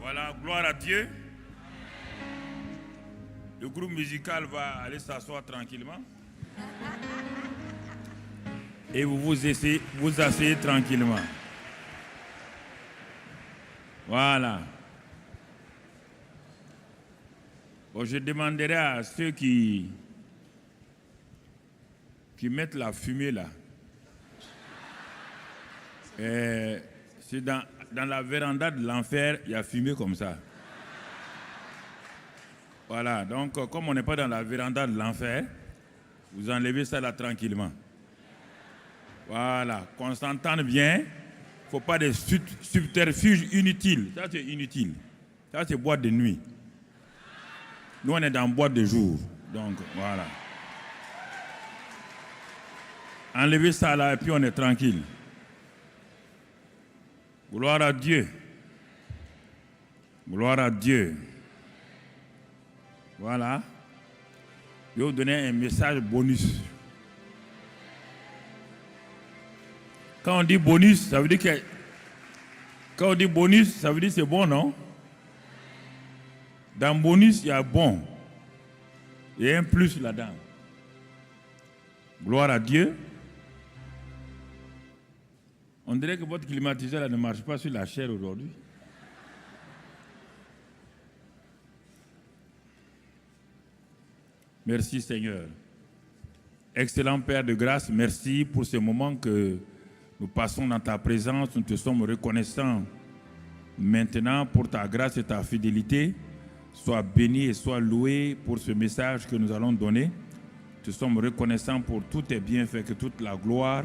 Voilà, gloire à Dieu. Le groupe musical va aller s'asseoir tranquillement. Et vous asseyez tranquillement. Voilà. Bon, je demanderai à ceux qui mettent la fumée là. C'est dans la véranda de l'enfer, il y a fumée comme ça. Voilà, donc comme on n'est pas dans la véranda de l'enfer, vous enlevez ça là tranquillement. Voilà, qu'on s'entende bien. Il ne faut pas des subterfuges inutiles. Ça, c'est inutile. Ça, c'est boîte de nuit. Nous, on est dans boîte de jour. Donc, voilà. Enlevez ça là et puis on est tranquille. Gloire à Dieu. Gloire à Dieu. Voilà. Je vais vous donner un message bonus. Quand on dit bonus, ça veut dire que... Quand on dit bonus, ça veut dire que c'est bon, non? Dans bonus, il y a bon. Il y a un plus là-dedans. Gloire à Dieu. On dirait que votre climatiseur là, ne marche pas sur la chair aujourd'hui. Merci Seigneur. Excellent Père de grâce, merci pour ce moment que nous passons dans ta présence. Nous te sommes reconnaissants maintenant pour ta grâce et ta fidélité. Sois béni et sois loué pour ce message que nous allons donner. Nous te sommes reconnaissants pour tous tes bienfaits, que toute la gloire,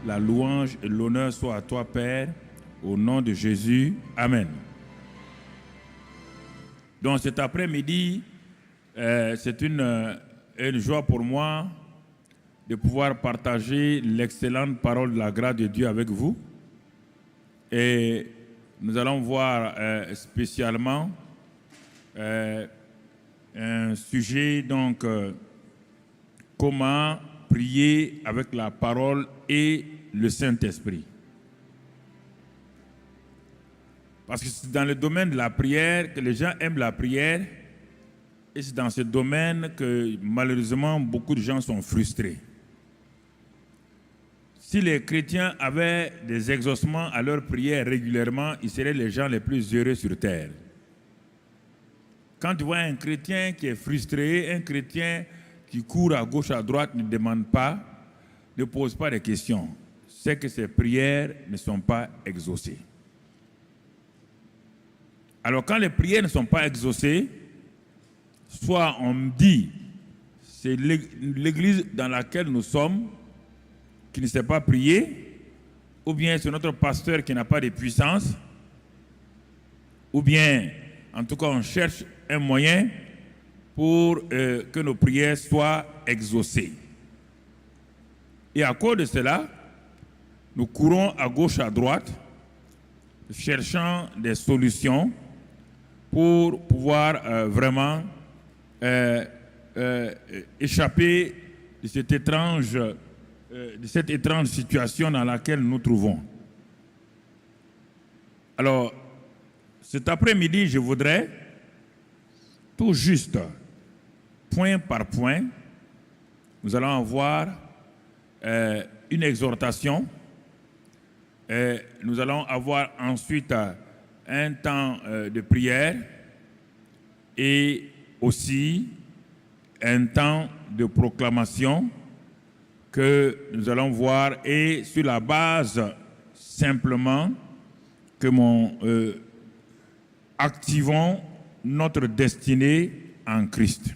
la louange et l'honneur soient à toi, Père, au nom de Jésus. Amen. Donc cet après-midi, c'est une joie pour moi de pouvoir partager l'excellente parole de la grâce de Dieu avec vous. Et nous allons voir spécialement un sujet, donc, comment prier avec la parole et le Saint-Esprit. Parce que c'est dans le domaine de la prière que les gens aiment la prière. Et c'est dans ce domaine que malheureusement beaucoup de gens sont frustrés. Si les chrétiens avaient des exaucements à leur prière régulièrement, ils seraient les gens les plus heureux sur terre. Quand tu vois un chrétien qui est frustré, un chrétien qui court à gauche, à droite, ne demande pas, ne pose pas de questions, c'est que ses prières ne sont pas exaucées. Alors quand les prières ne sont pas exaucées, soit on me dit, c'est l'église dans laquelle nous sommes qui ne sait pas prier, ou bien c'est notre pasteur qui n'a pas de puissance, ou bien, en tout cas, on cherche un moyen pour que nos prières soient exaucées. Et à cause de cela, nous courons à gauche, à droite, cherchant des solutions pour pouvoir vraiment échapper de cette étrange situation dans laquelle nous nous trouvons. Alors, cet après-midi, je voudrais tout juste, point par point, nous allons avoir une exhortation. Nous allons avoir ensuite un temps de prière et aussi un temps de proclamation que nous allons voir, et sur la base simplement que activons notre destinée en Christ.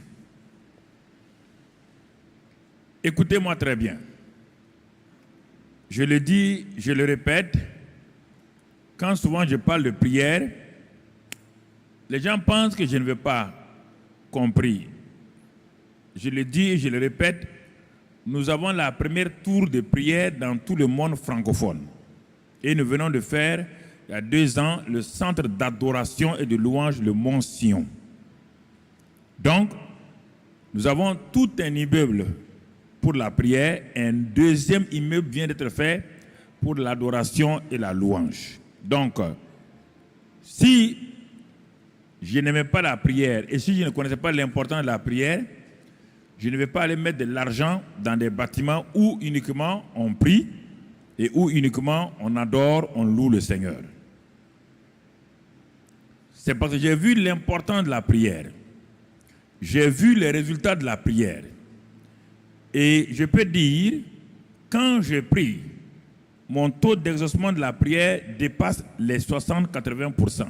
Écoutez-moi très bien. Je le dis, je le répète, quand souvent je parle de prière, les gens pensent que je ne veux pas compris. Je le dis et je le répète, nous avons la première tour de prière dans tout le monde francophone. Et nous venons de faire, il y a 2 ans, le centre d'adoration et de louange, le Mont Sion. Donc, nous avons tout un immeuble pour la prière, et un deuxième immeuble vient d'être fait pour l'adoration et la louange. Donc, si je n'aimais pas la prière, et si je ne connaissais pas l'importance de la prière, je ne vais pas aller mettre de l'argent dans des bâtiments où uniquement on prie et où uniquement on adore, on loue le Seigneur. C'est parce que j'ai vu l'importance de la prière. J'ai vu les résultats de la prière. Et je peux dire, quand je prie, mon taux d'exaucement de la prière dépasse les 60-80%.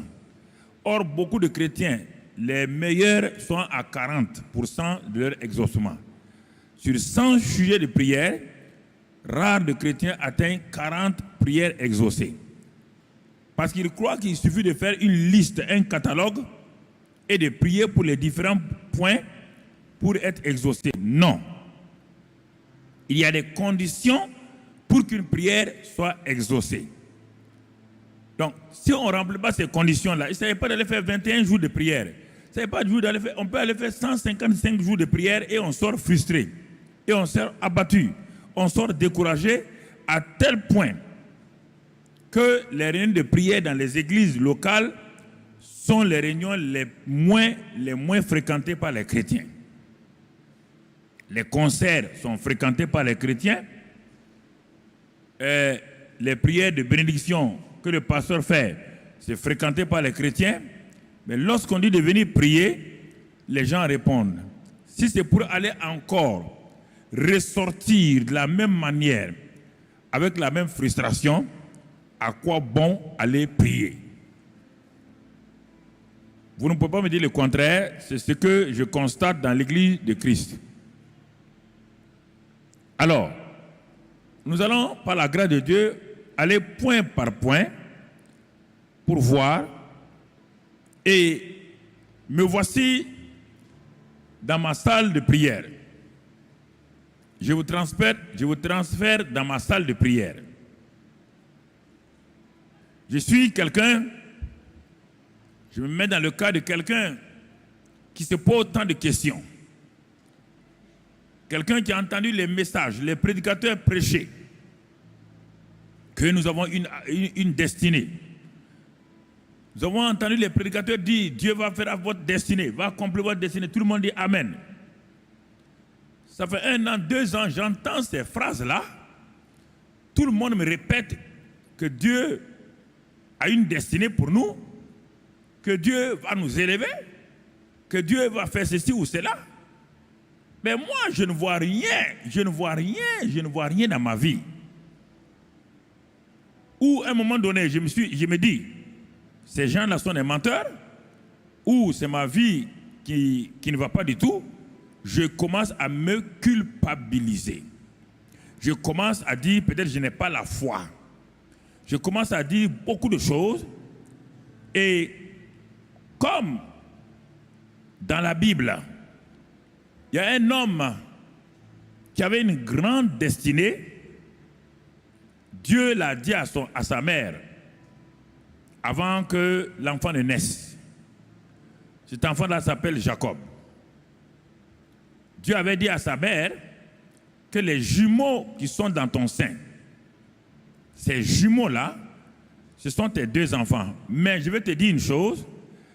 Or, beaucoup de chrétiens, les meilleurs sont à 40% de leur exaucement. Sur 100 sujets de prière, rares de chrétiens atteignent 40 prières exaucées. Parce qu'ils croient qu'il suffit de faire une liste, un catalogue, et de prier pour les différents points pour être exaucé. Non. Il y a des conditions pour qu'une prière soit exaucée. Donc, si on ne remplit pas ces conditions-là, il ne s'agit pas d'aller faire 21 jours de prière. Il ne s'agit pas d'aller faire, on peut aller faire 155 jours de prière et on sort frustré. Et on sort abattu. On sort découragé à tel point que les réunions de prière dans les églises locales sont les réunions les moins fréquentées par les chrétiens. Les concerts sont fréquentés par les chrétiens. Les prières de bénédiction que le pasteur fait, c'est fréquenté par les chrétiens. Mais lorsqu'on dit de venir prier, les gens répondent. Si c'est pour aller encore ressortir de la même manière, avec la même frustration, à quoi bon aller prier? Vous ne pouvez pas me dire le contraire, c'est ce que je constate dans l'Église de Christ. Alors, nous allons, par la grâce de Dieu, aller point par point pour voir. Et me voici dans ma salle de prière. Je vous transfère dans ma salle de prière. Je suis quelqu'un, je me mets dans le cas de quelqu'un qui se pose tant de questions. Quelqu'un qui a entendu les messages, les prédicateurs prêcher, que nous avons une destinée. Nous avons entendu les prédicateurs dire, Dieu va faire votre destinée, va accomplir votre destinée. Tout le monde dit Amen. Ça fait 1 an, 2 ans, j'entends ces phrases-là. Tout le monde me répète que Dieu a une destinée pour nous, que Dieu va nous élever, que Dieu va faire ceci ou cela. Mais moi, je ne vois rien dans ma vie. Ou à un moment donné, je me dis, ces gens-là sont des menteurs, ou c'est ma vie qui ne va pas du tout. Je commence à me culpabiliser. Je commence à dire, peut-être je n'ai pas la foi. Je commence à dire beaucoup de choses. Et comme dans la Bible, il y a un homme qui avait une grande destinée. Dieu l'a dit à sa mère avant que l'enfant ne naisse. Cet enfant-là s'appelle Jacob. Dieu avait dit à sa mère que les jumeaux qui sont dans ton sein, ces jumeaux-là, ce sont tes 2 enfants. Mais je vais te dire une chose,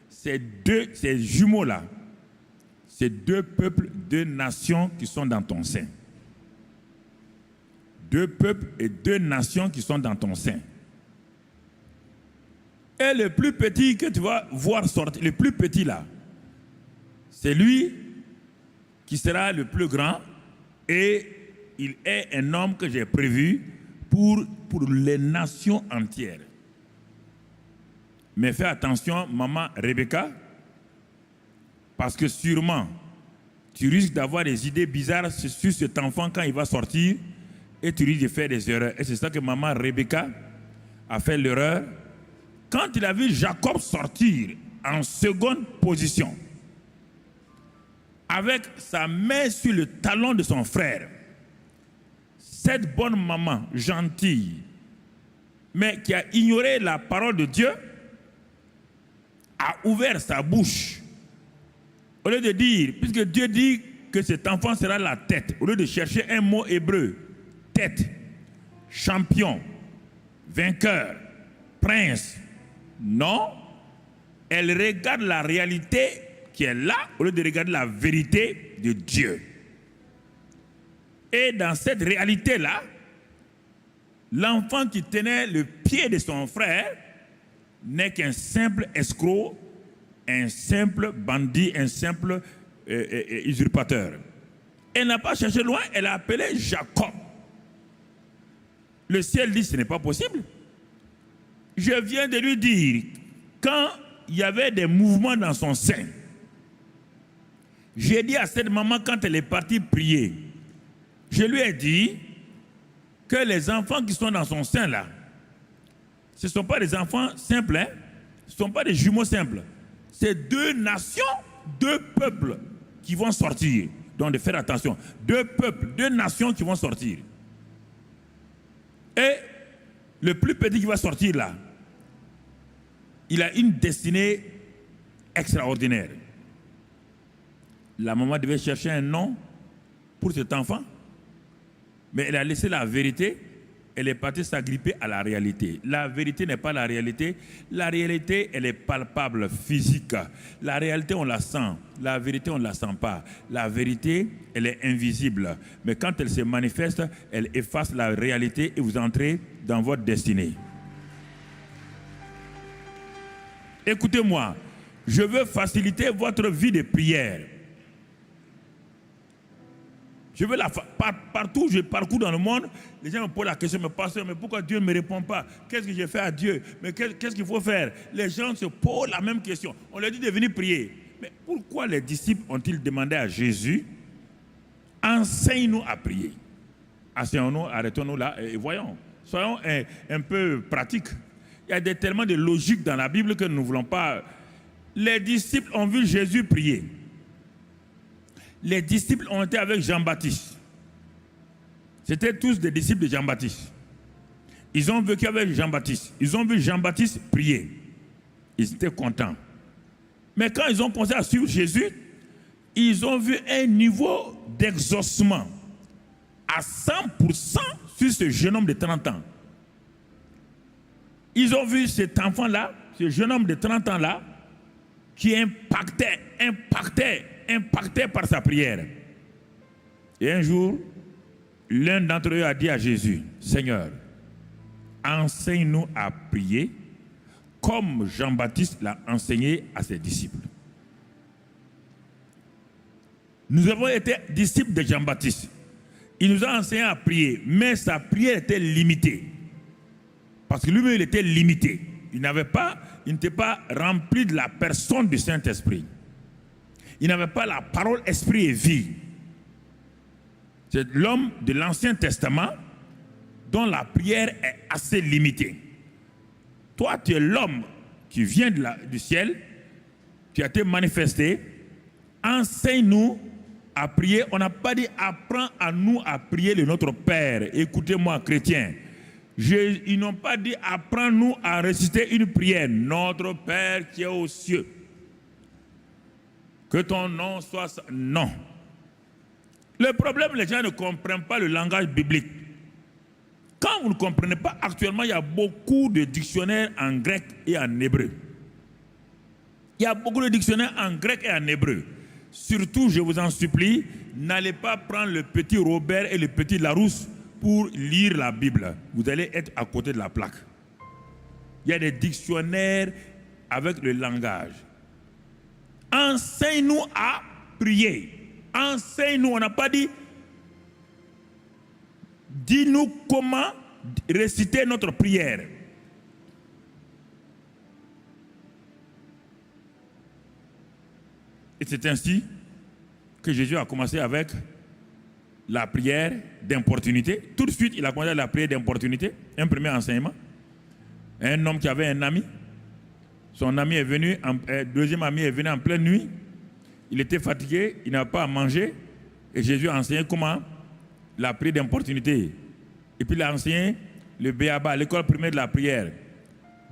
ces jumeaux-là, c'est 2 peuples, 2 nations qui sont dans ton sein. 2 peuples et 2 nations qui sont dans ton sein. Et le plus petit que tu vas voir sortir, le plus petit là, c'est lui qui sera le plus grand, et il est un homme que j'ai prévu pour les nations entières. Mais fais attention, maman Rebecca, parce que sûrement, tu risques d'avoir des idées bizarres sur cet enfant quand il va sortir, et tu risques de faire des erreurs. Et c'est ça que maman Rebecca a fait l'erreur. Quand il a vu Jacob sortir en seconde position, avec sa main sur le talon de son frère, cette bonne maman gentille, mais qui a ignoré la parole de Dieu, a ouvert sa bouche. Au lieu de dire, puisque Dieu dit que cet enfant sera la tête, au lieu de chercher un mot hébreu, tête, champion, vainqueur, prince, non, elle regarde la réalité qui est là au lieu de regarder la vérité de Dieu. Et dans cette réalité-là, l'enfant qui tenait le pied de son frère n'est qu'un simple escroc, un simple bandit, un simple usurpateur. Elle n'a pas cherché loin, elle a appelé Jacob. Le ciel dit, ce n'est pas possible. Je viens de lui dire, quand il y avait des mouvements dans son sein, j'ai dit à cette maman, quand elle est partie prier, je lui ai dit que les enfants qui sont dans son sein là, ce ne sont pas des enfants simples, hein? Ce ne sont pas des jumeaux simples. C'est deux nations, deux peuples qui vont sortir. Donc de faire attention. Deux peuples, deux nations qui vont sortir. Et le plus petit qui va sortir là, il a une destinée extraordinaire. La maman devait chercher un nom pour cet enfant, mais elle a laissé la vérité, elle est partie s'agripper à la réalité. La vérité n'est pas la réalité. La réalité, elle est palpable, physique. La réalité, on la sent. La vérité, on ne la sent pas. La vérité, elle est invisible. Mais quand elle se manifeste, elle efface la réalité et vous entrez dans votre destinée. Écoutez-moi, je veux faciliter votre vie de prière. Je veux partout où je parcours dans le monde, les gens me posent la question, mais pasteur, mais pourquoi Dieu ne me répond pas? Qu'est-ce que j'ai fait à Dieu? Mais qu'est-ce qu'il faut faire? Les gens se posent la même question. On leur dit de venir prier. Mais pourquoi les disciples ont-ils demandé à Jésus, enseigne-nous à prier? Asseyons-nous, arrêtons-nous là et voyons. Soyons un peu pratiques. Il y a tellement de logique dans la Bible que nous ne voulons pas. Les disciples ont vu Jésus prier. Les disciples ont été avec Jean-Baptiste. C'était tous des disciples de Jean-Baptiste. Ils ont vécu avec Jean-Baptiste. Ils ont vu Jean-Baptiste prier. Ils étaient contents. Mais quand ils ont commencé à suivre Jésus, ils ont vu un niveau d'exaucement à 100% sur ce jeune homme de 30 ans. Ils ont vu cet enfant-là, ce jeune homme de 30 ans-là, qui impactait par sa prière. Et un jour, l'un d'entre eux a dit à Jésus, Seigneur, enseigne-nous à prier comme Jean-Baptiste l'a enseigné à ses disciples. Nous avons été disciples de Jean-Baptiste. Il nous a enseigné à prier, mais sa prière était limitée. Parce que lui-même, il était limité. Il n'était pas rempli de la personne du Saint-Esprit. Il n'avait pas la parole, esprit et vie. C'est l'homme de l'Ancien Testament dont la prière est assez limitée. Toi, tu es l'homme qui vient du ciel, tu as été manifesté. Enseigne-nous à prier. On n'a pas dit apprends à nous à prier le Notre Père. Écoutez-moi, chrétiens. Ils n'ont pas dit apprends-nous à réciter une prière. Notre Père qui est aux cieux. Que ton nom soit... Non. Le problème, les gens ne comprennent pas le langage biblique. Quand vous ne comprenez pas, actuellement, il y a beaucoup de dictionnaires en grec et en hébreu. Il y a beaucoup de dictionnaires en grec et en hébreu. Surtout, je vous en supplie, n'allez pas prendre le petit Robert et le petit Larousse pour lire la Bible. Vous allez être à côté de la plaque. Il y a des dictionnaires avec le langage. Enseigne-nous à prier. Enseigne-nous. On n'a pas dit dis-nous comment réciter notre prière. Et c'est ainsi que Jésus a commencé avec la prière d'importunité. Tout de suite, il a commencé la prière d'importunité. Un premier enseignement. Un homme qui avait un ami. Son ami est venu, deuxième ami est venu en pleine nuit. Il était fatigué, il n'a pas à manger. Et Jésus a enseigné comment la prière d'importunité. Et puis il a enseigné le B.A.B.A., l'école primaire de la prière.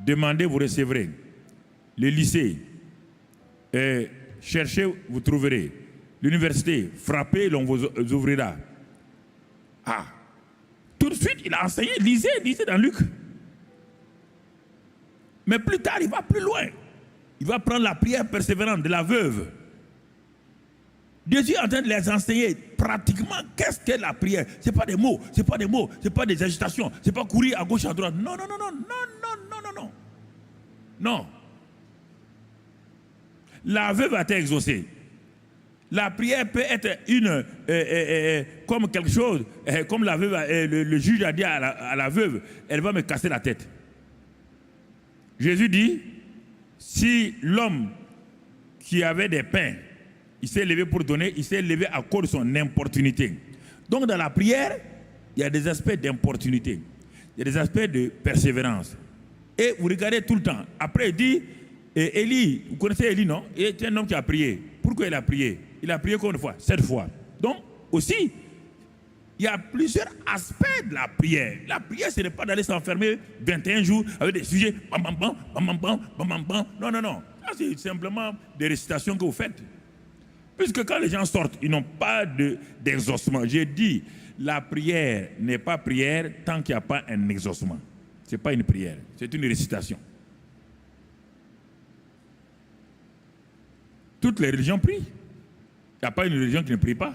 Demandez, vous recevrez. Le lycée, cherchez, vous trouverez. L'université, frappez, l'on vous ouvrira. Ah, tout de suite, il a enseigné, lisez dans Luc. Mais plus tard, il va plus loin. il va prendre la prière persévérante de la veuve. Jésus est en train de les enseigner pratiquement qu'est-ce qu'est la prière. Ce n'est pas des mots, ce n'est pas des mots, ce n'est pas des agitations, ce n'est pas courir à gauche, à droite. Non, non, non, non, non, non, non, non, non. Non. La veuve a été exaucée. La prière peut être comme quelque chose, comme la veuve, le juge a dit à la veuve, elle va me casser la tête. Jésus dit, si l'homme qui avait des pains, il s'est levé pour donner, il s'est levé à cause de son importunité. Donc dans la prière, il y a des aspects d'importunité, il y a des aspects de persévérance. Et vous regardez tout le temps. Après il dit, Élie, vous connaissez Élie, non? C'est un homme qui a prié. Pourquoi il a prié? Il a prié combien de fois? 7 fois. Donc aussi, il y a plusieurs aspects de la prière. La prière, ce n'est pas d'aller s'enfermer 21 jours avec des sujets. Bam, bam, bam, bam, bam, bam, bam, bam, bam. Non, non, non. C'est simplement des récitations que vous faites. Puisque quand les gens sortent, ils n'ont pas d'exaucement. J'ai dit, la prière n'est pas prière tant qu'il n'y a pas un exaucement. Ce n'est pas une prière, c'est une récitation. Toutes les religions prient. Il n'y a pas une religion qui ne prie pas.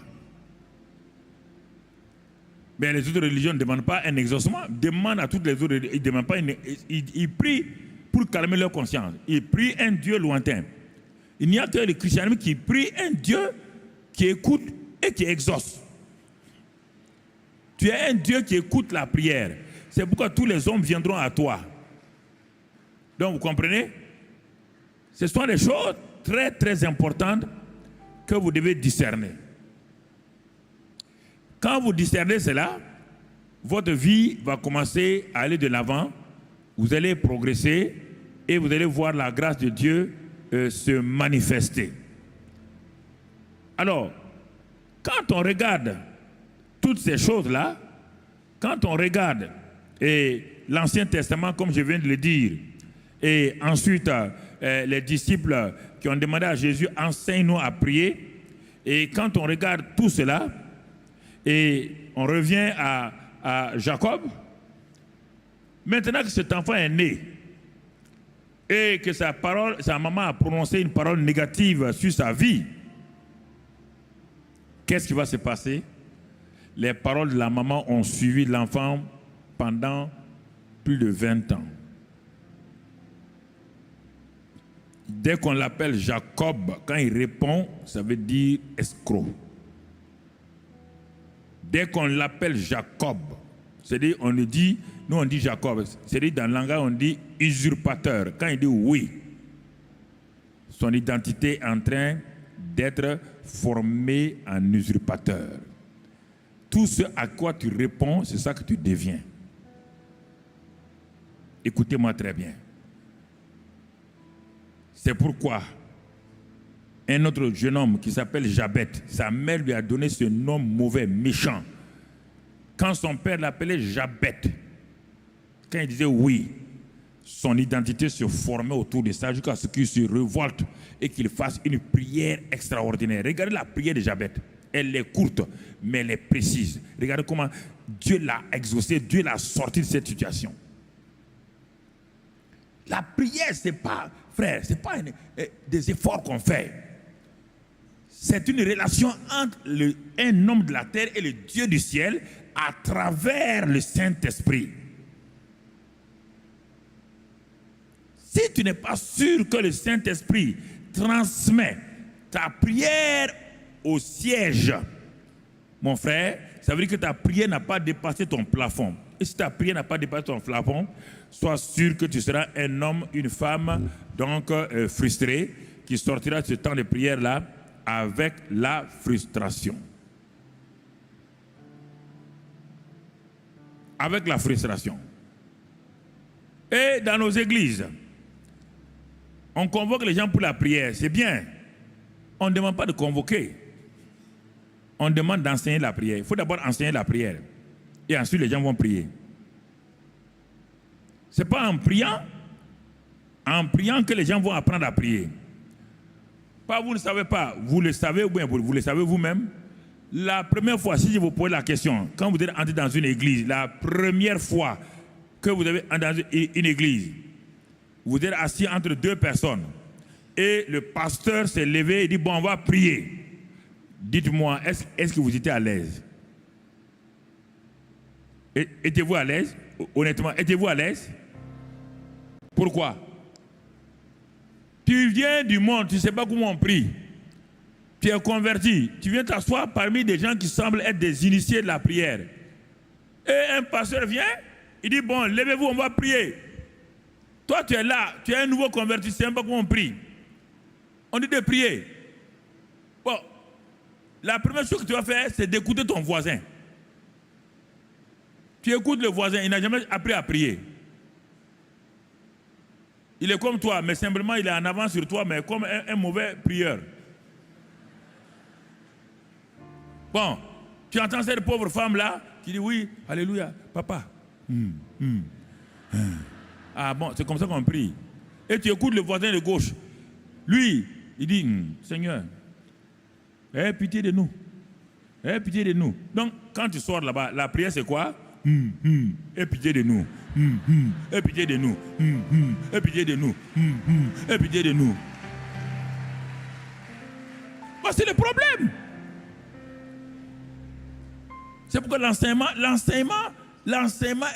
Mais les autres religions ne demandent pas un exaucement. Ils demandent à toutes les autres religions. Ils demandent pas ils prient pour calmer leur conscience. Ils prient un Dieu lointain. Il n'y a que le christianisme qui prie un Dieu qui écoute et qui exauce. Tu es un Dieu qui écoute la prière. C'est pourquoi tous les hommes viendront à toi. Donc vous comprenez? Ce sont des choses très très importantes que vous devez discerner. Quand vous discernez cela, votre vie va commencer à aller de l'avant, vous allez progresser et vous allez voir la grâce de Dieu se manifester. Alors, quand on regarde toutes ces choses-là, quand on regarde l'Ancien Testament, comme je viens de le dire, et ensuite les disciples qui ont demandé à Jésus, enseigne-nous à prier, et quand on regarde tout cela, et on revient à Jacob, maintenant que cet enfant est né, et que sa maman a prononcé une parole négative sur sa vie, qu'est-ce qui va se passer? Les paroles de la maman ont suivi l'enfant pendant plus de 20 ans. Dès qu'on l'appelle Jacob, quand il répond, ça veut dire escroc. Dès qu'on l'appelle Jacob, c'est-à-dire nous on dit Jacob, c'est-à-dire dans le langage on dit usurpateur. Quand il dit oui, son identité est en train d'être formée en usurpateur. Tout ce à quoi tu réponds, c'est ça que tu deviens. Écoutez-moi très bien. C'est pourquoi un autre jeune homme qui s'appelle Jabet, sa mère lui a donné ce nom mauvais, méchant. Quand son père l'appelait Jabet, quand il disait oui, son identité se formait autour de ça jusqu'à ce qu'il se révolte et qu'il fasse une prière extraordinaire. Regardez la prière de Jabet. Elle est courte, mais elle est précise. Regardez comment Dieu l'a exaucé, Dieu l'a sorti de cette situation. La prière, ce n'est pas, frère, ce n'est pas des efforts qu'on fait. C'est une relation entre un homme de la terre et le Dieu du ciel à travers le Saint-Esprit. Si tu n'es pas sûr que le Saint-Esprit transmet ta prière au siège, mon frère, ça veut dire que ta prière n'a pas dépassé ton plafond. Et si ta prière n'a pas dépassé ton plafond, sois sûr que tu seras un homme, une femme, donc frustré, qui sortira de ce temps de prière-là avec la frustration. Avec la frustration. Et dans nos églises, on convoque les gens pour la prière, c'est bien. On ne demande pas de convoquer. On demande d'enseigner la prière. Il faut d'abord enseigner la prière. Et ensuite, les gens vont prier. Ce n'est pas en priant que les gens vont apprendre à prier. Pas vous ne savez pas, vous le savez ou bien vous le savez vous-même. La première fois, si je vous pose la question, quand vous êtes entré dans une église, la première fois que vous êtes dans une église, vous êtes assis entre deux personnes. et le pasteur s'est levé et dit, bon, on va prier. Dites-moi, est-ce que vous étiez à l'aise? Étiez-vous à l'aise? Honnêtement, étiez-vous à l'aise? Pourquoi? Tu viens du monde, tu ne sais pas comment on prie. Tu es converti. Tu viens t'asseoir parmi des gens qui semblent être des initiés de la prière. Et un pasteur vient, il dit, bon, levez-vous, on va prier. Toi, tu es là, tu es un nouveau converti, tu ne sais pas comment on prie. On dit de prier. Bon, la première chose que tu vas faire, c'est d'écouter ton voisin. Tu écoutes le voisin, il n'a jamais appris à prier. Il est comme toi, mais simplement il est en avance sur toi, mais comme un mauvais prieur. Bon, tu entends cette pauvre femme-là qui dit oui, alléluia, papa. Ah bon, c'est comme ça qu'on prie. Et tu écoutes le voisin de gauche. Lui, il dit, Seigneur, aie pitié de nous. Aie pitié de nous. Donc, quand tu sors là-bas, la prière c'est quoi? Aie pitié de nous. Aie pitié de nous. Aie pitié de nous. Aie pitié de nous. Bah, c'est le problème. C'est pourquoi l'enseignement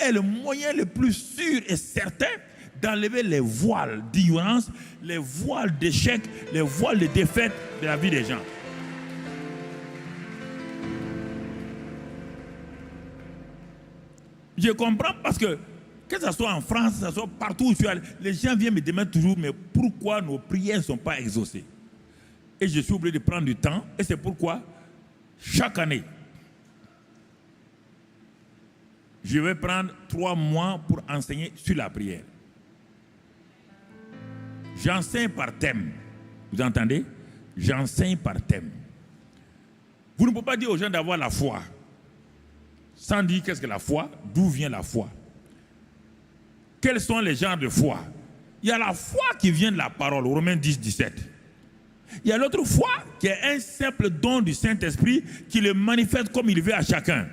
est le moyen le plus sûr et certain d'enlever les voiles d'ignorance, les voiles d'échec, les voiles de défaite de la vie des gens. Je comprends parce que ce soit en France, que ce soit partout où je suis allé, les gens viennent me demander toujours, mais pourquoi nos prières ne sont pas exaucées? Et je suis obligé de prendre du temps, et c'est pourquoi chaque année, je vais prendre 3 mois pour enseigner sur la prière. J'enseigne par thème. Vous entendez? J'enseigne par thème. Vous ne pouvez pas dire aux gens d'avoir la foi sans dire qu'est-ce que la foi, d'où vient la foi. Quels sont les genres de foi? Il y a la foi qui vient de la parole, Romains 10, 17. Il y a l'autre foi qui est un simple don du Saint-Esprit qui le manifeste comme il veut à chacun.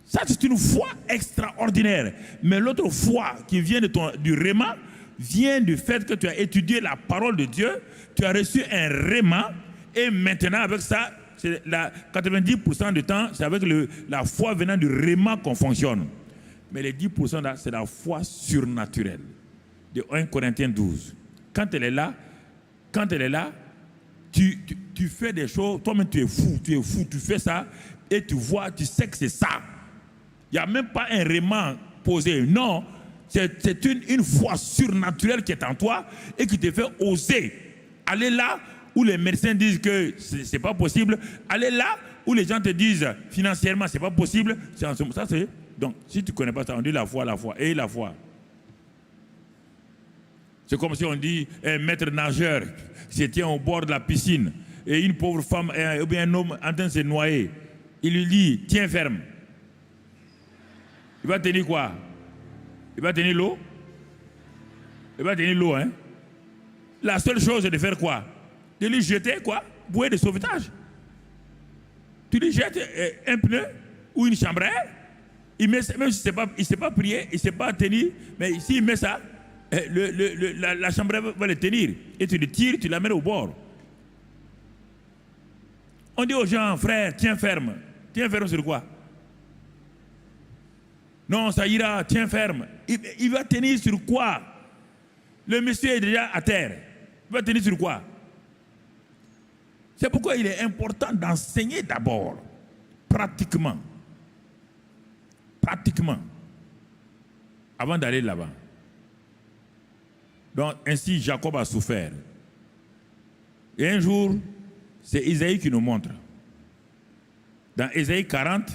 Ça, c'est une foi extraordinaire. Mais l'autre foi qui vient du réma vient du fait que tu as étudié la parole de Dieu, tu as reçu un réma, et maintenant avec ça, 90% du temps, c'est avec la foi venant du réma qu'on fonctionne. Mais les 10% là, c'est la foi surnaturelle. De 1 Corinthiens 12. Quand elle est là, tu fais des choses, toi-même tu es fou, tu fais ça, et tu vois, tu sais que c'est ça. Il n'y a même pas un réma posé. Non, c'est une foi surnaturelle qui est en toi et qui te fait oser aller là où les médecins disent que ce n'est pas possible, aller là où les gens te disent financièrement ce n'est pas possible. Ça, c'est, donc, si tu ne connais pas ça, on dit la foi, et la foi. C'est comme si on dit un maître nageur qui se tient au bord de la piscine et une pauvre femme ou bien un homme en train de se noyer. Il lui dit, tiens ferme. Il va tenir quoi? Il va tenir l'eau? Il va tenir l'eau, hein? La seule chose, c'est de faire quoi? De lui jeter quoi? Bouée de sauvetage. Tu lui jettes un pneu ou une chambre à air, il met, même s'il ne sait pas prier, il ne sait pas tenir, mais s'il met ça, la chambre à air va le tenir. Et tu le tires, tu l'amènes au bord. On dit aux gens, frère, tiens ferme. Tiens ferme sur quoi? Non, ça ira, tiens ferme. Il va tenir sur quoi? Le monsieur est déjà à terre. Il va tenir sur quoi? C'est pourquoi il est important d'enseigner d'abord, pratiquement, avant d'aller là-bas. Donc, ainsi, Jacob a souffert. Et un jour, c'est Isaïe qui nous montre. Dans Isaïe 40,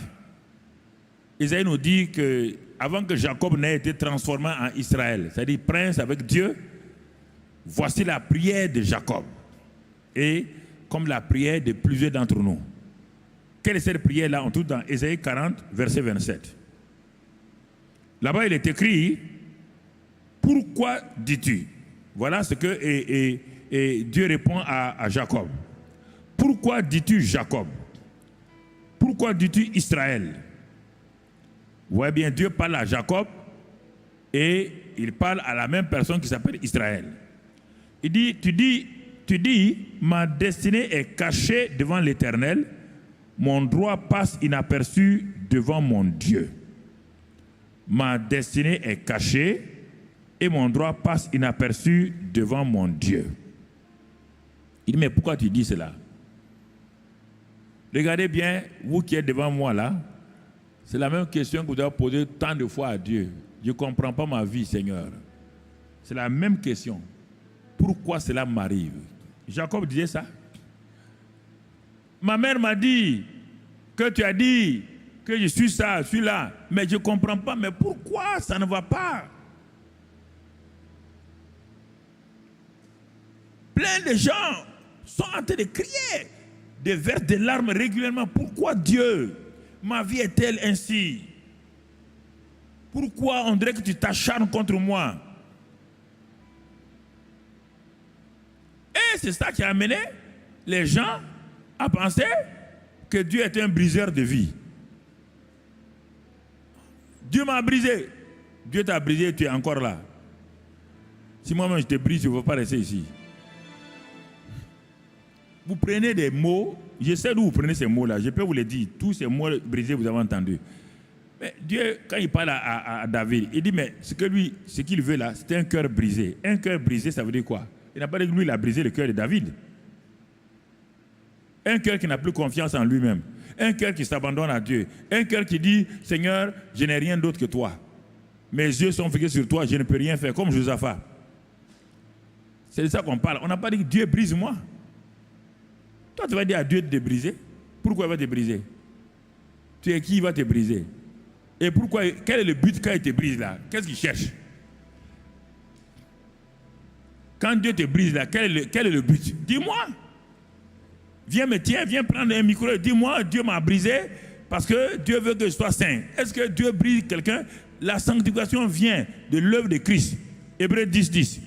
Isaïe nous dit que avant que Jacob n'ait été transformé en Israël, c'est-à-dire prince avec Dieu, voici la prière de Jacob. Et comme la prière de plusieurs d'entre nous. Quelle est cette prière-là? On trouve dans Isaïe 40, verset 27. Là-bas, il est écrit, pourquoi dis-tu? Voilà ce que et Dieu répond à Jacob. Pourquoi dis-tu Jacob? Pourquoi dis-tu Israël? Vous voyez bien, Dieu parle à Jacob et il parle à la même personne qui s'appelle Israël. Tu dis, ma destinée est cachée devant l'Éternel, mon droit passe inaperçu devant mon Dieu. Ma destinée est cachée et mon droit passe inaperçu devant mon Dieu. Il dit, mais pourquoi tu dis cela? Regardez bien, vous qui êtes devant moi là, c'est la même question que vous avez posée tant de fois à Dieu. Je ne comprends pas ma vie, Seigneur. C'est la même question. Pourquoi cela m'arrive? Jacob disait ça. Ma mère m'a dit que tu as dit que je suis ça, je suis là, mais je ne comprends pas. Mais pourquoi ça ne va pas? Plein de gens sont en train de crier, de verser des larmes régulièrement. Pourquoi Dieu? Ma vie est-elle ainsi? Pourquoi on dirait que tu t'acharnes contre moi? Et c'est ça qui a amené les gens à penser que Dieu est un briseur de vie. Dieu m'a brisé. Dieu t'a brisé, tu es encore là. Si moi-même je te brise, je ne veux pas rester ici. Vous prenez des mots, je sais d'où vous prenez ces mots-là, je peux vous les dire, tous ces mots brisés, vous avez entendu. Mais Dieu, quand il parle à David, il dit, mais ce qu'il veut là, c'est un cœur brisé. Un cœur brisé, ça veut dire quoi? Il n'a pas dit que lui, il a brisé le cœur de David. Un cœur qui n'a plus confiance en lui-même. Un cœur qui s'abandonne à Dieu. Un cœur qui dit, Seigneur, je n'ai rien d'autre que toi. Mes yeux sont fixés sur toi, je ne peux rien faire, comme Josaphat. C'est de ça qu'on parle. On n'a pas dit que Dieu brise-moi. Toi, tu vas dire à Dieu de te briser. Pourquoi il va te briser? Tu es qui va te briser? Et pourquoi? Quel est le but quand il te brise là? Qu'est-ce qu'il cherche? Quand Dieu te brise là, quel est le but? Dis-moi. Viens prendre un micro et dis-moi, Dieu m'a brisé parce que Dieu veut que je sois saint. Est-ce que Dieu brise quelqu'un? La sanctification vient de l'œuvre de Christ. Hébreux 10.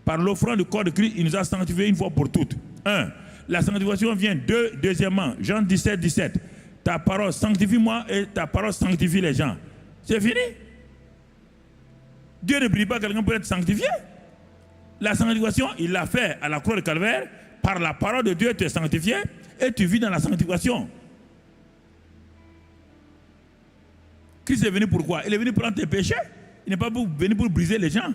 Par l'offrande du corps de Christ, il nous a sanctifiés une fois pour toutes. 1. La sanctification vient deuxièmement, Jean 17. Ta parole sanctifie-moi et ta parole sanctifie les gens. C'est fini. Dieu ne brise pas quelqu'un pour être sanctifié. La sanctification, il l'a fait à la croix de Calvaire. Par la parole de Dieu, tu es sanctifié et tu vis dans la sanctification. Christ est venu pourquoi? Il est venu prendre tes péchés. Il n'est pas venu pour briser les gens.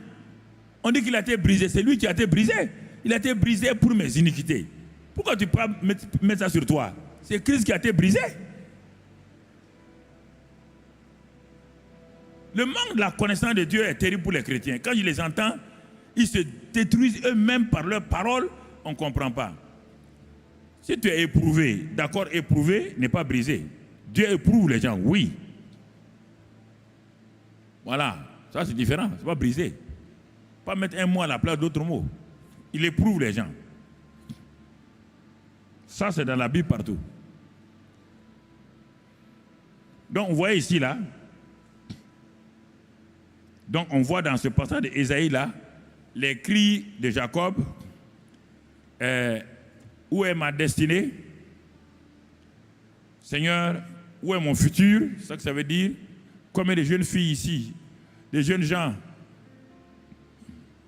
On dit qu'il a été brisé. C'est lui qui a été brisé. Il a été brisé pour mes iniquités. Pourquoi tu peux pas mettre ça sur toi? C'est Christ qui a été brisé. Le manque de la connaissance de Dieu est terrible pour les chrétiens. Quand je les entends, ils se détruisent eux-mêmes par leurs paroles. On ne comprend pas. Si tu es éprouvé, d'accord, éprouvé n'est pas brisé. Dieu éprouve les gens, oui. Voilà, ça c'est différent, c'est pas brisé. Pas mettre un mot à la place d'autres mots. Il éprouve les gens. Ça c'est dans la Bible partout. Donc vous voyez ici là. Donc on voit dans ce passage d'Ésaïe là, les cris de Jacob. Où est ma destinée? Seigneur, où est mon futur? C'est ça que ça veut dire. Combien de jeunes filles ici, des jeunes gens,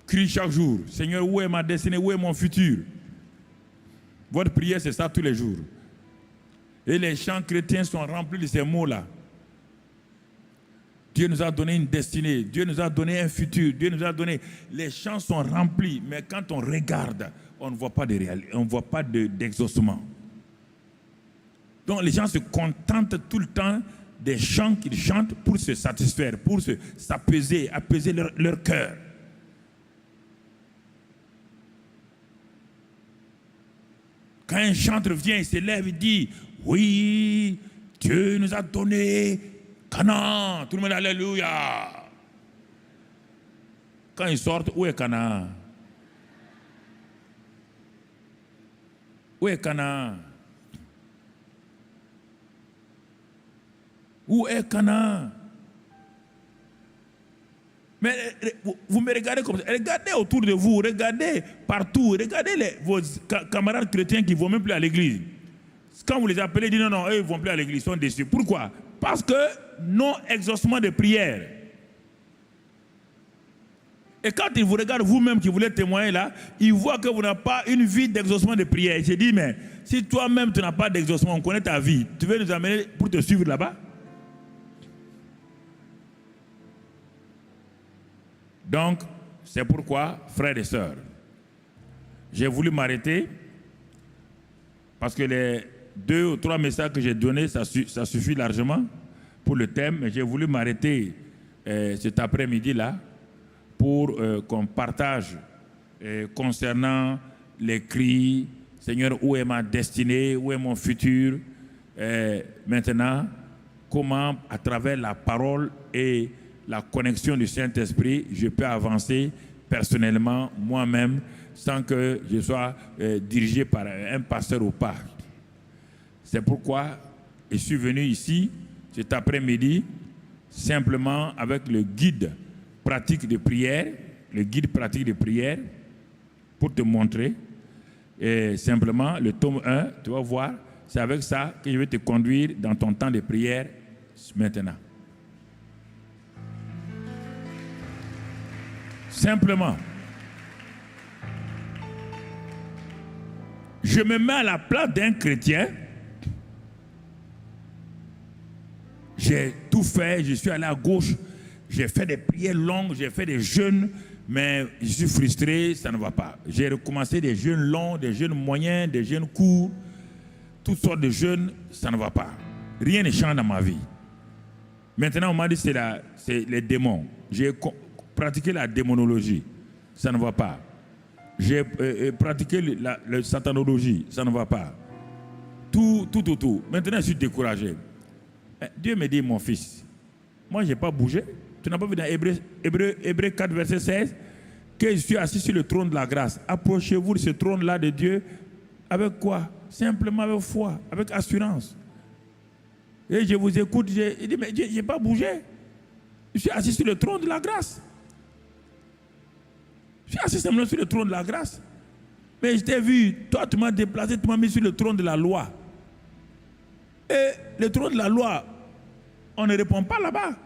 crient chaque jour, Seigneur, où est ma destinée? Où est mon futur? Votre prière, c'est ça tous les jours. Et les chants chrétiens sont remplis de ces mots-là. Dieu nous a donné une destinée, Dieu nous a donné un futur, Dieu nous a donné... Les chants sont remplis, mais quand on regarde, on ne voit pas de réalité, on ne voit pas d'exaucement. Donc les gens se contentent tout le temps des chants qu'ils chantent pour se satisfaire, pour s'apaiser, apaiser leur cœur. Quand un chanteur vient, il se lève, il dit, oui, Dieu nous a donné Canaan. Tout le monde, alléluia. Quand ils sortent, où est Canaan? Où est Canaan? Où est Canaan? Mais vous me regardez comme ça. Regardez autour de vous, regardez partout, regardez vos camarades chrétiens qui ne vont même plus à l'église. Quand vous les appelez, ils disent non, eux ils ne vont plus à l'église, ils sont déçus. Pourquoi? Parce que non exaucement de prière. Et quand il vous regarde vous-même qui voulez témoigner là, il voit que vous n'avez pas une vie d'exaucement de prière. Il se dit, mais si toi-même tu n'as pas d'exaucement, on connaît ta vie, tu veux nous amener pour te suivre là-bas? Donc, c'est pourquoi, frères et sœurs, j'ai voulu m'arrêter parce que les 2 ou 3 messages que j'ai donnés, ça suffit largement pour le thème. Mais j'ai voulu m'arrêter cet après-midi-là pour qu'on partage concernant les cris, Seigneur, où est ma destinée, où est mon futur? Maintenant, comment, à travers la parole et la connexion du Saint-Esprit, je peux avancer personnellement, moi-même, sans que je sois dirigé par un pasteur ou pas. C'est pourquoi je suis venu ici cet après-midi, simplement avec le guide pratique de prière, pour te montrer. Et simplement, le tome 1, tu vas voir, c'est avec ça que je vais te conduire dans ton temps de prière maintenant. Simplement. Je me mets à la place d'un chrétien. J'ai tout fait, je suis allé à gauche, j'ai fait des prières longues, j'ai fait des jeûnes, mais je suis frustré, ça ne va pas. J'ai recommencé des jeûnes longs, des jeûnes moyens, des jeûnes courts, toutes sortes de jeûnes, ça ne va pas. Rien ne change dans ma vie. Maintenant, on m'a dit que c'est les démons. J'ai pratiqué la démonologie, ça ne va pas. J'ai pratiqué la satanologie, ça ne va pas. Tout. Maintenant, je suis découragé. Dieu me dit, mon fils, moi, je n'ai pas bougé. Tu n'as pas vu dans Hébreux 4, verset 16, que je suis assis sur le trône de la grâce. Approchez-vous de ce trône-là de Dieu. Avec quoi? Simplement avec foi, avec assurance. Et je vous écoute, il dit, mais je n'ai pas bougé. Je suis assis sur le trône de la grâce. Je suis assis simplement sur le trône de la grâce. Mais je t'ai vu, toi tu m'as déplacé, tu m'as mis sur le trône de la loi. Et le trône de la loi, on ne répond pas là-bas.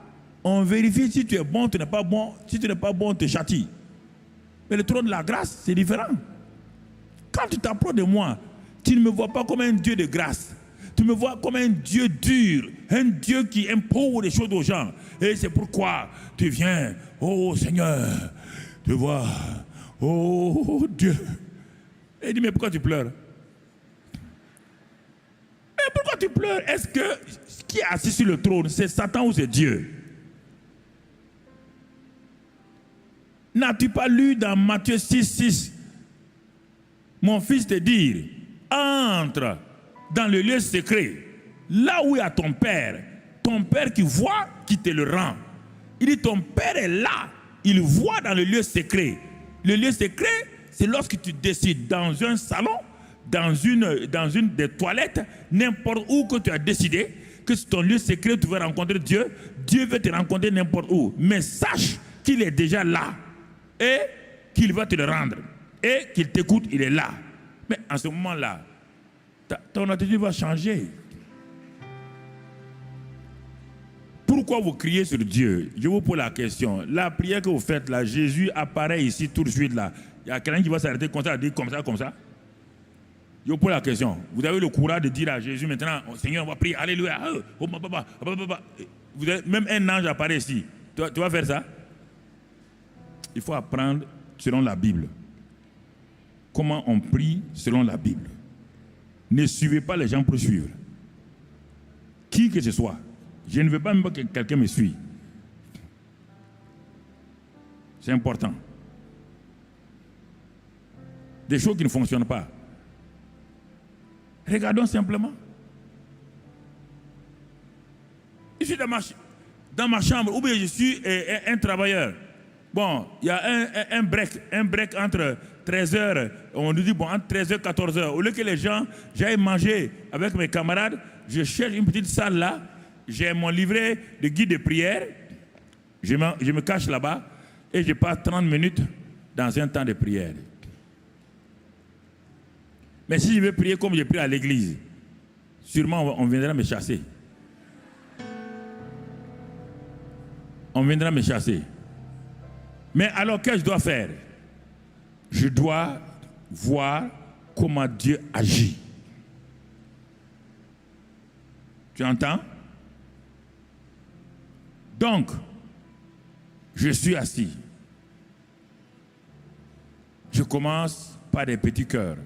On vérifie si tu es bon, tu n'es pas bon. Si tu n'es pas bon, on te châtie. Mais le trône de la grâce, c'est différent. Quand tu t'approches de moi, tu ne me vois pas comme un Dieu de grâce. Tu me vois comme un Dieu dur, un Dieu qui impose les choses aux gens. Et c'est pourquoi tu viens, oh Seigneur, tu vois, oh Dieu. Et il dit, mais pourquoi tu pleures? Mais pourquoi tu pleures? Est-ce que qui est assis sur le trône, c'est Satan ou c'est Dieu? N'as-tu pas lu dans Matthieu 6, mon fils te dire, entre dans le lieu secret, là où il y a ton père qui voit, qui te le rend. Il dit, ton père est là, il voit dans le lieu secret. Le lieu secret, c'est lorsque tu décides dans un salon, dans une des toilettes, n'importe où que tu as décidé, que c'est ton lieu secret où tu veux rencontrer Dieu, Dieu veut te rencontrer n'importe où. Mais sache qu'il est déjà là et qu'il va te le rendre. Et qu'il t'écoute, il est là. Mais en ce moment-là, ton attitude va changer. Pourquoi vous criez sur Dieu? Je vous pose la question. La prière que vous faites là, Jésus apparaît ici tout de suite là. Il y a quelqu'un qui va s'arrêter comme ça, dire comme ça. Je vous pose la question. Vous avez le courage de dire à Jésus maintenant, oh, Seigneur, on va prier, alléluia. Oh, papa. Vous avez, même un ange apparaît ici. Tu vas faire ça? Il faut apprendre selon la Bible. Comment on prie selon la Bible. Ne suivez pas les gens pour suivre. Qui que ce soit. Je ne veux pas même que quelqu'un me suive. C'est important. Des choses qui ne fonctionnent pas. Regardons simplement. Je suis dans ma chambre, ou bien je suis un travailleur. Bon, il y a un break entre 13h, on nous dit bon, entre 13h et 14h. Au lieu que les gens, j'aille manger avec mes camarades, je cherche une petite salle là, j'ai mon livret de guide de prière, je me cache là-bas et je passe 30 minutes dans un temps de prière. Mais si je veux prier comme je prie à l'église, sûrement on viendra me chasser. On viendra me chasser. Mais alors, qu'est-ce que je dois faire? Je dois voir comment Dieu agit. Tu entends? Donc, je suis assis. Je commence par des petits cœurs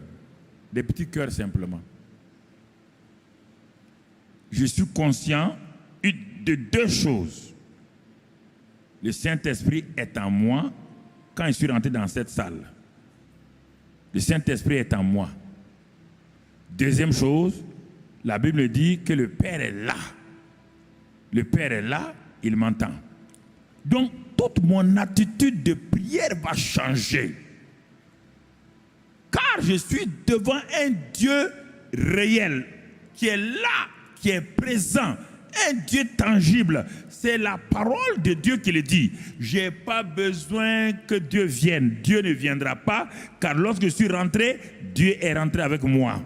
simplement. Je suis conscient de deux choses. Le Saint-Esprit est en moi quand je suis rentré dans cette salle. Le Saint-Esprit est en moi. Deuxième chose, la Bible dit que le Père est là. Le Père est là, il m'entend. Donc, toute mon attitude de prière va changer. Car je suis devant un Dieu réel, qui est là, qui est présent, un Dieu tangible. C'est la parole de Dieu qui le dit. Je n'ai pas besoin que Dieu vienne. Dieu ne viendra pas, car lorsque je suis rentré, Dieu est rentré avec moi.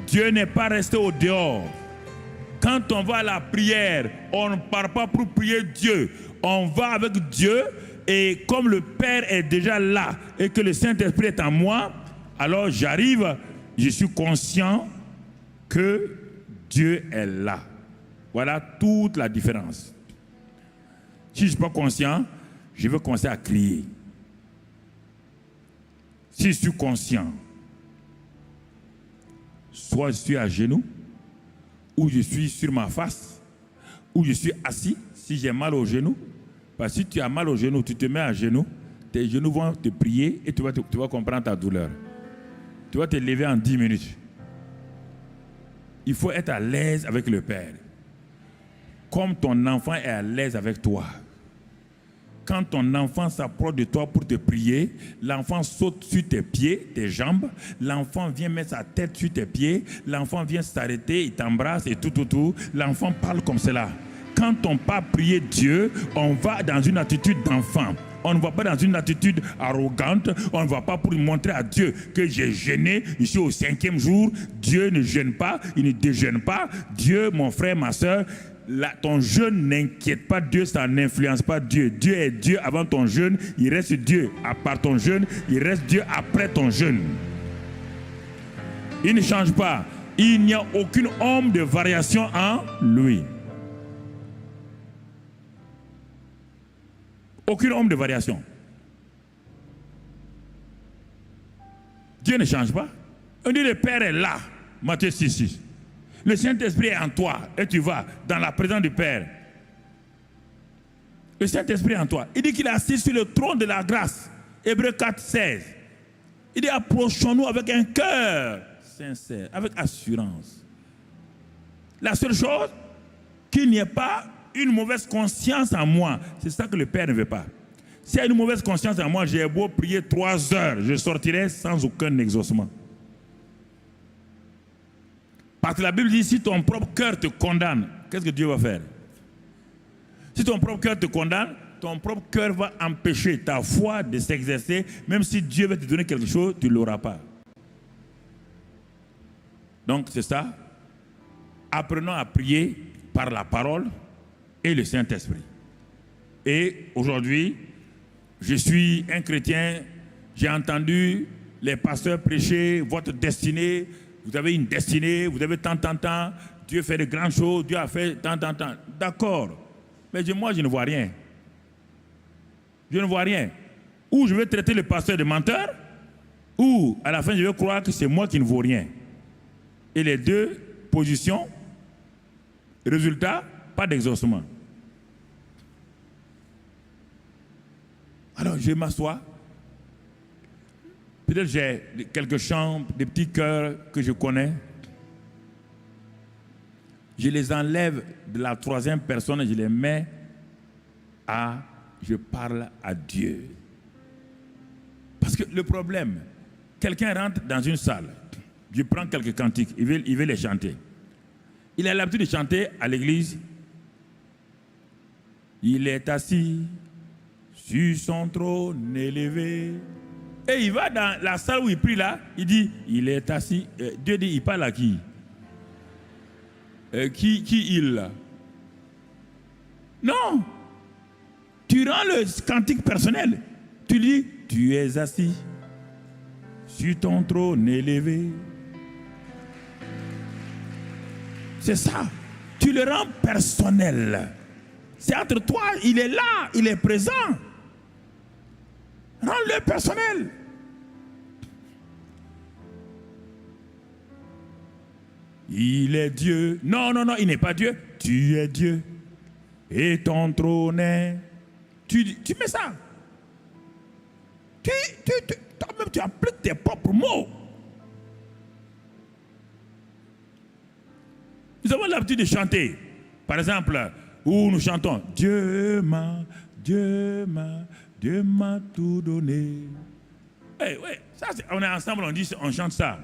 Dieu n'est pas resté au dehors. Quand on va à la prière, on ne part pas pour prier Dieu. On va avec Dieu. Et comme le Père est déjà là et que le Saint-Esprit est en moi, alors j'arrive, je suis conscient que Dieu est là. Voilà toute la différence. Si je ne suis pas conscient, je vais commencer à crier. Si je suis conscient, soit je suis à genoux, ou je suis sur ma face, ou je suis assis, si j'ai mal aux genoux. Parce que si tu as mal aux genoux, tu te mets à genoux, tes genoux vont te prier et tu vas comprendre ta douleur. Tu vas te lever en 10 minutes. Il faut être à l'aise avec le Père. Comme ton enfant est à l'aise avec toi. Quand ton enfant s'approche de toi pour te prier, l'enfant saute sur tes pieds, tes jambes, l'enfant vient mettre sa tête sur tes pieds, l'enfant vient s'arrêter, il t'embrasse et tout. L'enfant parle comme cela. Quand on part prier Dieu, on va dans une attitude d'enfant. On ne va pas dans une attitude arrogante. On ne va pas pour montrer à Dieu que j'ai jeûné. Je suis au 5e jour. Dieu ne jeûne pas. Il ne déjeune pas. Dieu, mon frère, ma soeur, ton jeûne n'inquiète pas Dieu. Ça n'influence pas Dieu. Dieu est Dieu avant ton jeûne. Il reste Dieu à part ton jeûne. Il reste Dieu après ton jeûne. Il ne change pas. Il n'y a aucune ombre de variation en lui. Aucune ombre de variation. Dieu ne change pas. On dit le Père est là. Matthieu 6:6. Le Saint-Esprit est en toi et tu vas dans la présence du Père. Le Saint-Esprit est en toi. Il dit qu'il est assis sur le trône de la grâce. Hébreux 4:16. Il dit approchons-nous avec un cœur sincère, avec assurance. La seule chose, qu'il n'y ait pas une mauvaise conscience en moi. C'est ça que le Père ne veut pas. S'il y a une mauvaise conscience en moi, j'ai beau prier 3 heures, je sortirai sans aucun exaucement. Parce que la Bible dit, si ton propre cœur te condamne, qu'est-ce que Dieu va faire? Si ton propre cœur te condamne, ton propre cœur va empêcher ta foi de s'exercer. Même si Dieu veut te donner quelque chose, tu ne l'auras pas. Donc c'est ça. Apprenons à prier par la parole et le Saint-Esprit. Et aujourd'hui, je suis un chrétien, j'ai entendu les pasteurs prêcher votre destinée. Vous avez une destinée, vous avez tant. Dieu fait de grandes choses, Dieu a fait tant. D'accord. Mais moi, je ne vois rien. Je ne vois rien. Ou je vais traiter le pasteur de menteur, ou à la fin, je vais croire que c'est moi qui ne vaux rien. Et les deux positions, résultat, pas d'exaucement. Alors, je m'assois. Peut-être j'ai quelques chants, des petits chœurs que je connais. Je les enlève de la 3e personne et je les mets à « je parle à Dieu ». Parce que le problème, quelqu'un rentre dans une salle, je prends quelques cantiques, il veut les chanter. Il a l'habitude de chanter à l'église. Il est assis sur son trône élevé. Et il va dans la salle où il prie là, il dit, il est assis. Dieu dit, il parle à qui? Qui il là? Non. tu rends le cantique personnel. Tu dis, tu es assis sur ton trône élevé. C'est ça. Tu le rends personnel. C'est entre toi, il est là, il est présent. Rends-le personnel. Il est Dieu. Non, non, non, il n'est pas Dieu. Tu es Dieu. Et ton trône est... Tu mets ça. Toi-même, tu appliques tes propres mots. Nous avons l'habitude de chanter. Par exemple, où nous chantons Dieu m'a tout donné. Hey, ouais, ça, on est ensemble, on chante ça.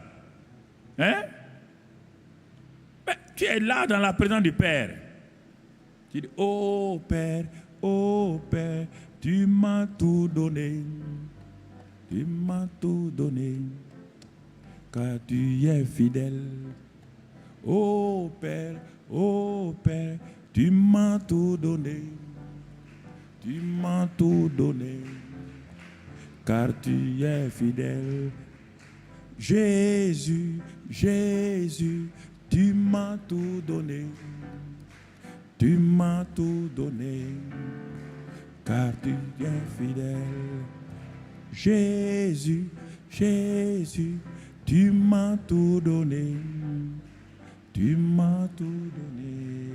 Hein? Mais tu es là dans la présence du Père. Tu dis, oh Père, tu m'as tout donné. Tu m'as tout donné. Car tu es fidèle. Oh Père, tu m'as tout donné. Tu m'as tout donné. Car tu es fidèle. Jésus, tu m'as tout donné. Tu m'as tout donné. Car tu es fidèle. Jésus, tu m'as tout donné. Tu m'as tout donné,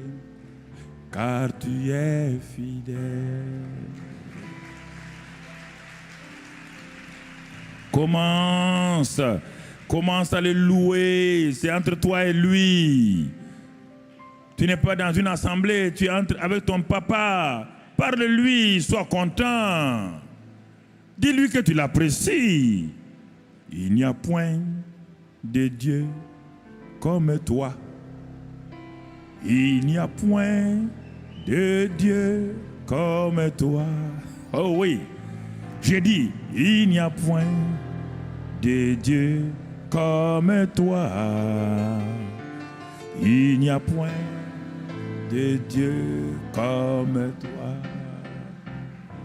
car tu es fidèle. Commence à le louer, c'est entre toi et lui. Tu n'es pas dans une assemblée, tu entres avec ton papa. Parle-lui, sois content. Dis-lui que tu l'apprécies. Il n'y a point de Dieu comme toi. Il n'y a point de Dieu comme toi. Oh oui, j'ai dit, il n'y a point de Dieu comme toi. Il n'y a point de Dieu comme toi.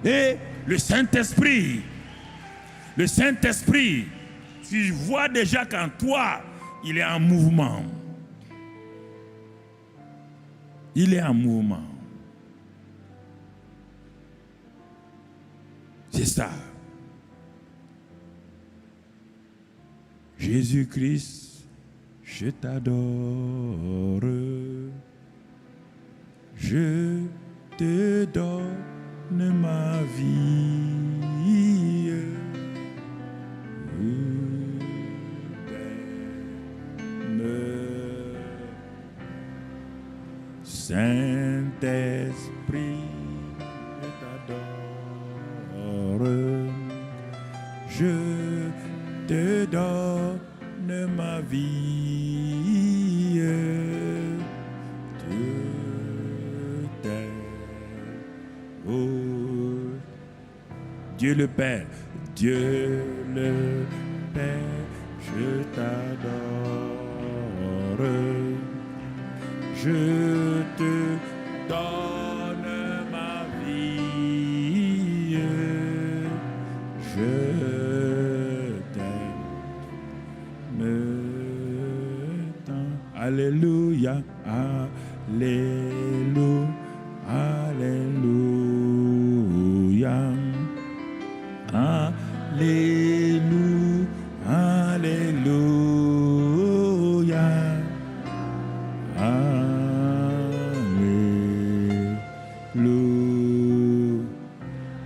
Et le Saint-Esprit, tu vois déjà qu'en toi, il est en mouvement. Il est en mouvement. C'est ça. Jésus-Christ, je t'adore. Je te donne ma vie. Saint-Esprit, je t'adore. Je te donne ma vie. Je t'aime. Oh, Dieu le Père, Dieu le Père, je t'adore. Je te donne ma vie. Je t'aime. Alléluia, alléluia, alléluia, alléluia, alléluia, alléluia.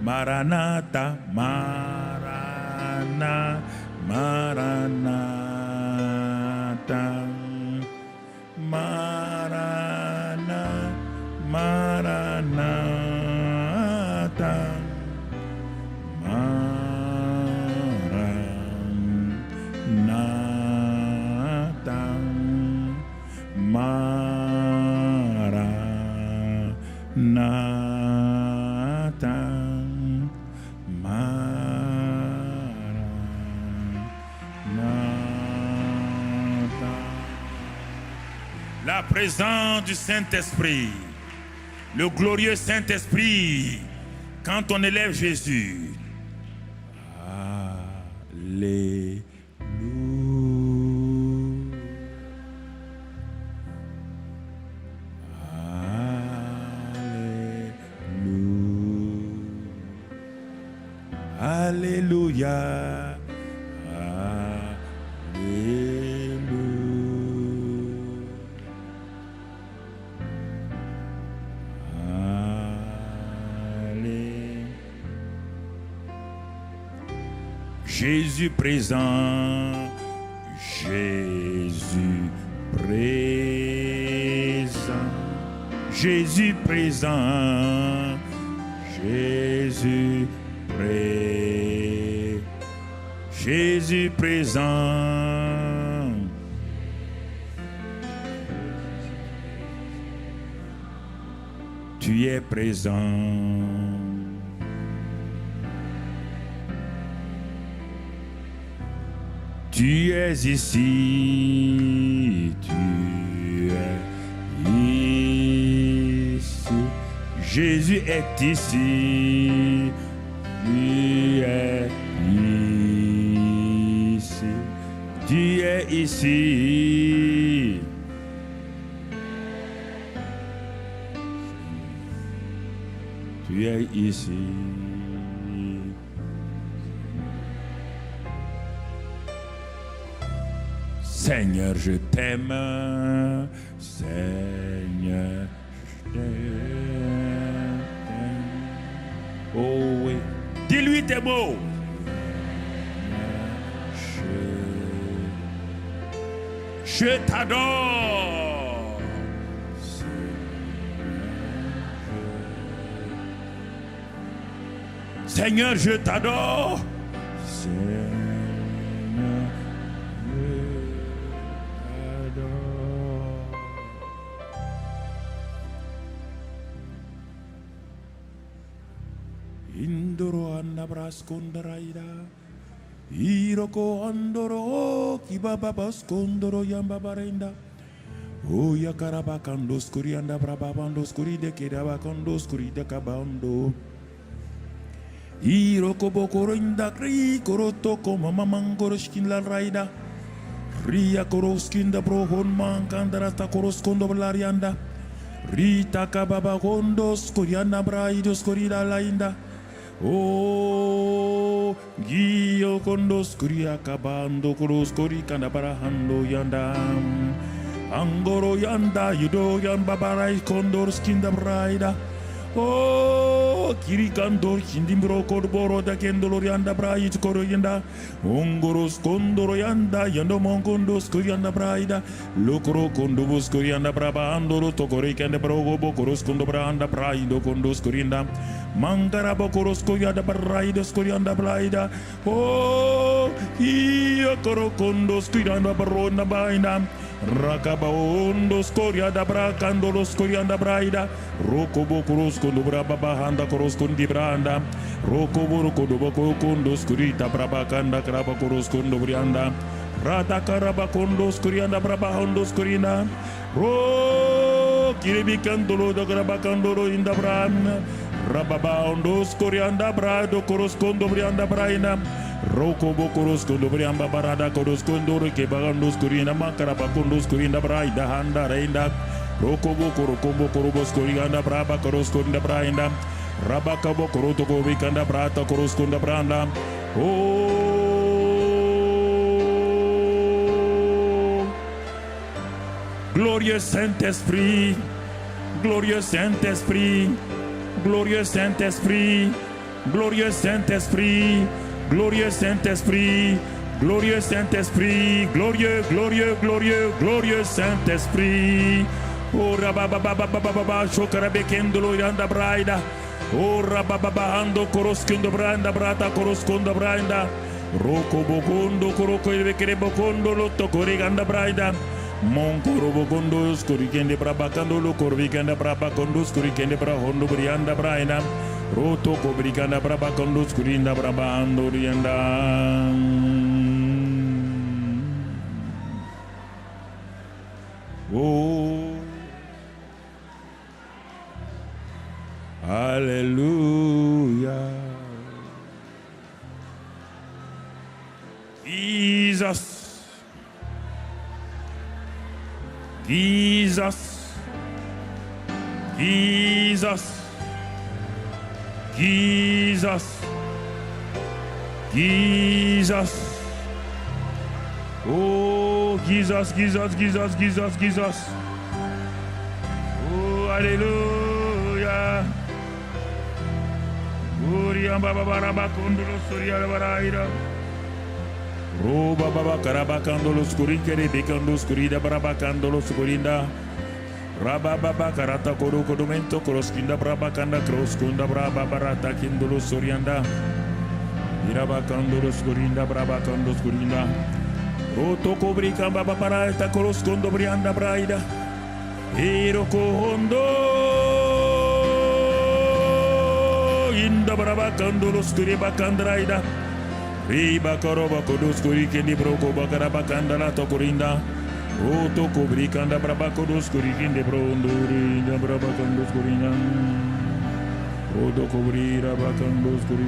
Maranatha, Maranatha, Maranatha, Maranatha, Maranatha, Maranatha, Maranatha, Maranatha. La présence du Saint-Esprit, le glorieux Saint-Esprit, Quand on élève Jésus, Alléluia. Alléluia. Jésus présent, Jésus présent, Jésus présent, Jésus présent, Jésus présent. Tu es présent. Tu es ici, tu es ici, Jésus est ici, tu es ici, tu es ici. Tu es ici. Seigneur, je t'aime. Seigneur, je t'aime. Oh oui. Dis-lui tes mots. Je t'adore. Seigneur, je t'adore. Indoro andabras kondaraida, iroko andoro kibaba bas kondoro yamba barenda. O yakaraba kandos kuri andabraba bandos kuri de kedaba kandos kuri de kabando. Iroko bokoro indakri koroto koma mamangoro skin la raida. Ria koroskin da brohon mankandara ta koroskondo blarianda. Rita kababa kondos kuri andabraidos kuri da lainda. Oh, Gio kondos kuri akabando koros kuri kanda barahando yanda. Angoro yanda yudo yan babarai kondor skinda braida. Oh, kiri kandor kindimbro korboro da kendolo yanda brait koro yanda. Ongoros kondoro yanda yando mongondos kuri yanda braida. Lokoro kondobos kuri yanda braba andoro tokore kende brogo bokoros kondo branda braido kondos kuri yanda. Mangara bokoros kuri yanda braidos kuri yanda braida. Oh, iya koro kondos kuri yanda barona baina. Rakaba ondos koria da brakando los korianda braida. Roko bokoros kondo braba bahanda koros kondi branda. Roko boroko do boko kondos kurita braba kanda kraba koros kondo brianda. Rata karaba kondos korianda braba hondos korina. Ro kiribi kandolo da graba kandolo inda bran. Rababa ondos korianda brado koros kondo brianda braina. Roko bokoros kondo briamba barada koros kondo ke bagandos kurina makaraba kondos kurinda braida handa reinda. Roko bokoro kombo korobos koriganda braba koros konda brainda. Rabaka bokoro toko vikanda brata koros konda branda. Oh, glorieux Saint-Esprit, glorieux Saint-Esprit, glorieux Saint-Esprit, glorieux Saint-Esprit. Glorieux Saint-Esprit, glorieux Saint-Esprit, glorieux, glorieux, glorieux, glorieux Saint-Esprit. Oh rababababababa, shokarabekendolo yanda braida. Oh rabababahando koroskindo branda brata koroskondo braida. Roko bokondo koroko ilvekere bokondo lotto koriganda braida. Monkoro bokondo skorikende brabakando lo korvikanda brabakondo skorikende brahondo brianda braida. Roto kobrikanda braba kondus kurinda braba andorianda. Oh, Alléluia. Jesus. Jesus. Jesus. Jesus. Jesus. Oh, Jesus, Jesus, Jesus, Jesus, Jesus. Oh, Alléluia. Gloria baba baraba kondolo soria baraira. Oh, baba karaba kandolo skuri kere bekando skuri da baraba kandolo skurinda. Raba baba karata kodo kodomento kroskinda braba kanda kroskunda braba barata kindolo sorianda. Iraba kandolo skurinda braba kando skurinda. Roto kobrika baba para ta koroskondo brianda braida. Iroko hondo inda braba kandolo skuri bakandraida. Riba koroba kodos kuri kendi broko bakara bakandala to korinda. Roto kobrika anda braba kodos kuri kendi brondo inda braba kandos kurina. Roto kobrira bakandos kuri.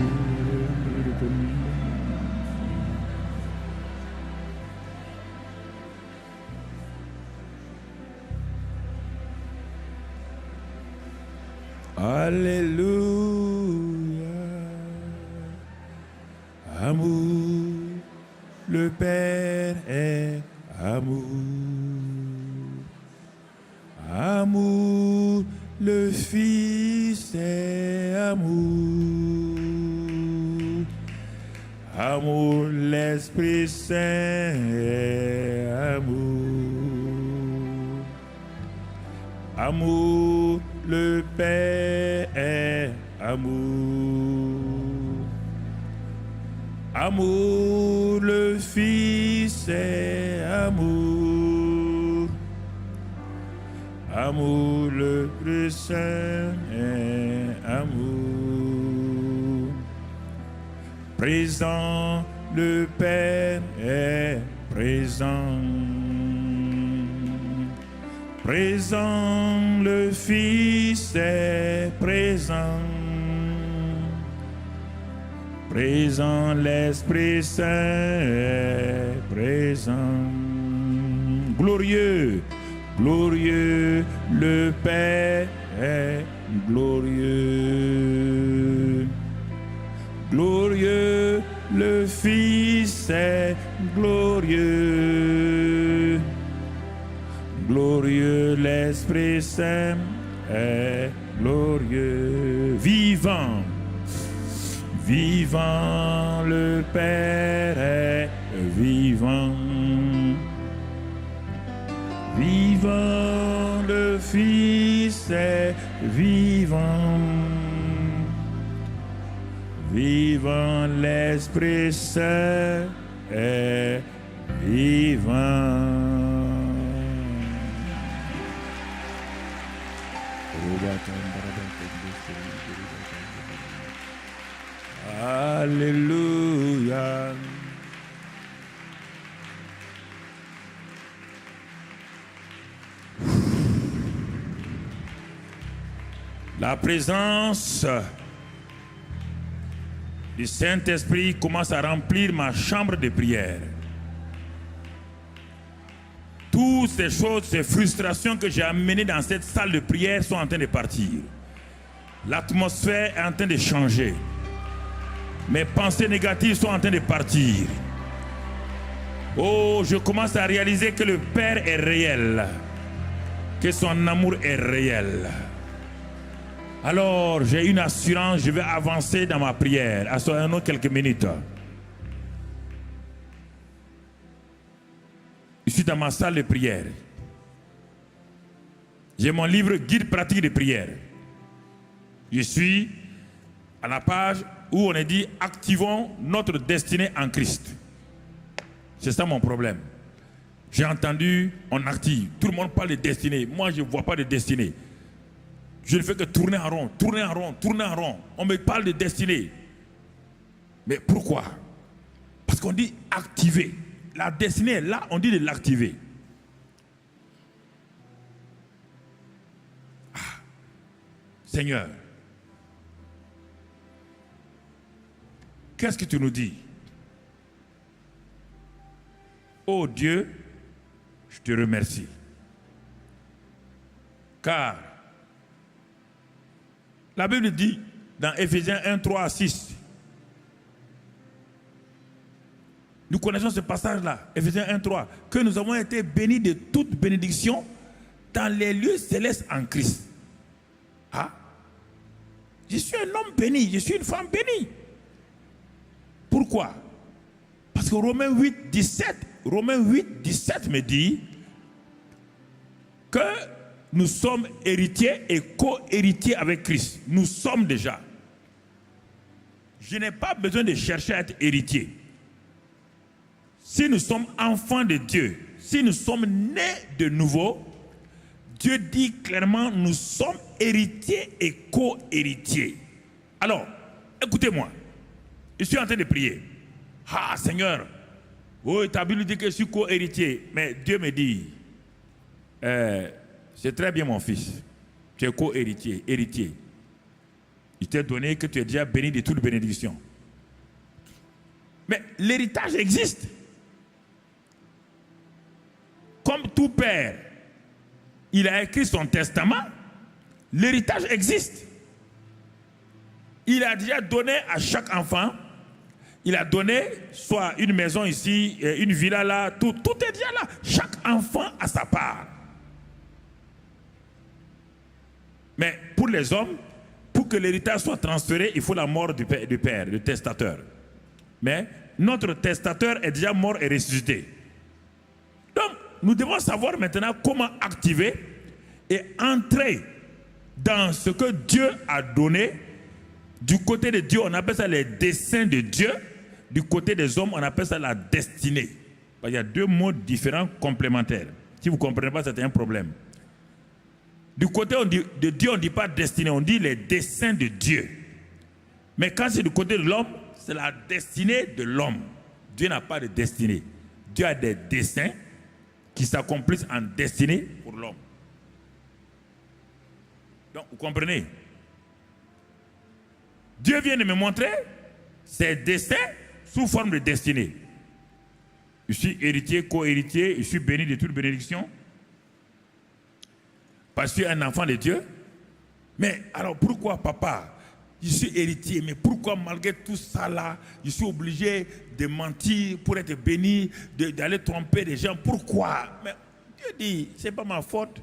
Alléluia. Amour, le Père est amour. Amour, le Fils est amour. Amour, l'Esprit Saint est amour. Amour, le Père est amour. Amour, le Fils est amour. Amour, le Saint est amour. Présent, le Père est présent. Présent, le Fils est présent. Présent, l'Esprit Saint est présent. Glorieux, glorieux, le Père est glorieux. Glorieux, le Fils est glorieux. Glorieux, l'Esprit Saint est glorieux. Vivant, vivant, le Père est vivant. Vivant, le Fils est vivant. Vivant, l'Esprit Saint est vivant. Alléluia. La présence du Saint-Esprit commence à remplir ma chambre de prière. Toutes ces choses, ces frustrations que j'ai amenées dans cette salle de prière sont en train de partir. L'atmosphère est en train de changer. Mes pensées négatives sont en train de partir. Oh, je commence à réaliser que le Père est réel, que son amour est réel. Alors, j'ai une assurance, je vais avancer dans ma prière. Assoyons-nous quelques minutes. Je suis dans ma salle de prière. J'ai mon livre Guide pratique de prière. Je suis à la page où on est dit « Activons notre destinée en Christ ». C'est ça mon problème. J'ai entendu, on active. Tout le monde parle de destinée. Moi, je ne vois pas de destinée. Je ne fais que tourner en rond, tourner en rond, tourner en rond. On me parle de destinée. Mais pourquoi? Parce qu'on dit activer. La destinée est là, on dit de l'activer. Ah. Seigneur, qu'est-ce que tu nous dis? Oh Dieu, je te remercie. Car la Bible dit dans Éphésiens 1, 3 à 6, nous connaissons ce passage-là, Éphésiens 1, 3, que nous avons été bénis de toute bénédiction dans les lieux célestes en Christ. Ah, je suis un homme béni, je suis une femme bénie. Pourquoi? Parce que Romains 8, 17 me dit que nous sommes héritiers et co-héritiers avec Christ. Nous sommes déjà. Je n'ai pas besoin de chercher à être héritier. Si nous sommes enfants de Dieu, si nous sommes nés de nouveau, Dieu dit clairement, nous sommes héritiers et co-héritiers. Alors, écoutez-moi. Je suis en train de prier. Ah, Seigneur, oh, ta Bible dit que je suis co-héritier. Mais Dieu me dit, c'est très bien mon fils. Tu es co-héritier, héritier. Il t'a donné que tu es déjà béni de toute bénédiction. Mais l'héritage existe. Comme tout père, il a écrit son testament, l'héritage existe. Il a déjà donné à chaque enfant, il a donné soit une maison ici, une villa là, tout est déjà là. Chaque enfant a sa part. Mais pour les hommes, pour que l'héritage soit transféré, il faut la mort du père, du testateur. Mais notre testateur est déjà mort et ressuscité. Donc, nous devons savoir maintenant comment activer et entrer dans ce que Dieu a donné. Du côté de Dieu, on appelle ça les desseins de Dieu. Du côté des hommes, on appelle ça la destinée. Il y a deux mots différents, complémentaires. Si vous ne comprenez pas, c'est un problème. Du côté de Dieu, on ne dit pas destinée, on dit les desseins de Dieu. Mais quand c'est du côté de l'homme, c'est la destinée de l'homme. Dieu n'a pas de destinée. Dieu a des desseins qui s'accomplissent en destinée pour l'homme. Donc, vous comprenez? Dieu vient de me montrer ses desseins sous forme de destinée. Je suis héritier, co-héritier, je suis béni de toute bénédiction. Parce que je suis un enfant de Dieu. Mais alors pourquoi, papa, je suis héritier, mais pourquoi malgré tout ça là, je suis obligé de mentir pour être béni, d'aller tromper les gens? Pourquoi? Mais Dieu dit, c'est pas ma faute.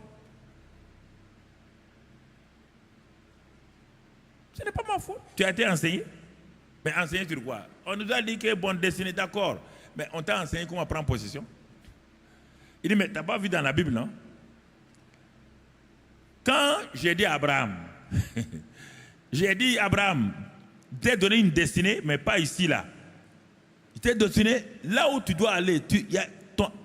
Ce n'est pas ma faute. Tu as été enseigné. Mais enseigné sur quoi? On nous a dit que bonne destinée, d'accord. Mais on t'a enseigné comment prendre possession. Il dit, mais tu n'as pas vu dans la Bible, non? Quand j'ai dit à Abraham, Abraham, t'ai donné une destinée, mais pas ici, là. Il t'ai destiné là où tu dois aller.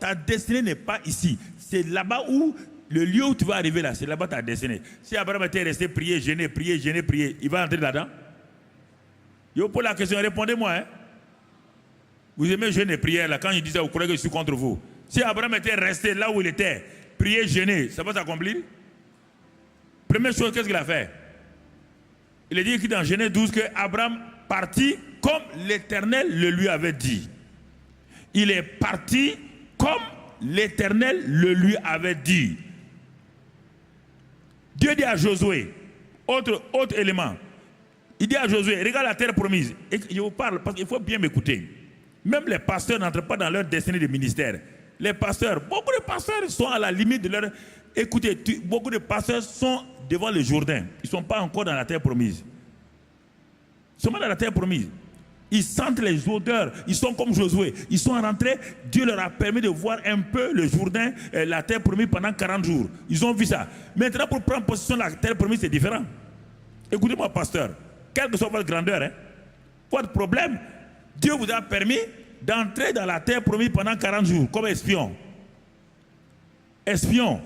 Ta destinée n'est pas ici. C'est là-bas où, le lieu où tu vas arriver là, c'est là-bas ta destinée. Si Abraham était resté prier, jeûner, il va entrer là-dedans? Je vous pose la question, répondez-moi. Hein? Vous aimez jeûner, prier là, quand je disais, vous croyez que je suis contre vous. Si Abraham était resté là où il était, prier, jeûner, ça va s'accomplir? Première chose, qu'est-ce qu'il a fait? Il a dit écrit dans Genèse 12 que Abraham partit comme l'Éternel le lui avait dit. Il est parti comme l'Éternel le lui avait dit. Dieu dit à Josué, autre élément, il dit à Josué, regarde la terre promise. Et je vous parle parce qu'il faut bien m'écouter. Même les pasteurs n'entrent pas dans leur destinée de ministère. Les pasteurs, beaucoup de pasteurs sont à la limite de leur... Écoutez, beaucoup de pasteurs sont devant le Jourdain. Ils ne sont pas encore dans la terre promise. Ils sont pas dans la terre promise. Ils sentent les odeurs. Ils sont comme Josué. Ils sont rentrés. Dieu leur a permis de voir un peu le Jourdain, la terre promise pendant 40 jours. Ils ont vu ça. Maintenant, pour prendre possession de la terre promise, c'est différent. Écoutez-moi, pasteur. Quelle que soit votre grandeur, hein, votre problème, Dieu vous a permis d'entrer dans la terre promise pendant 40 jours comme espion. Espion.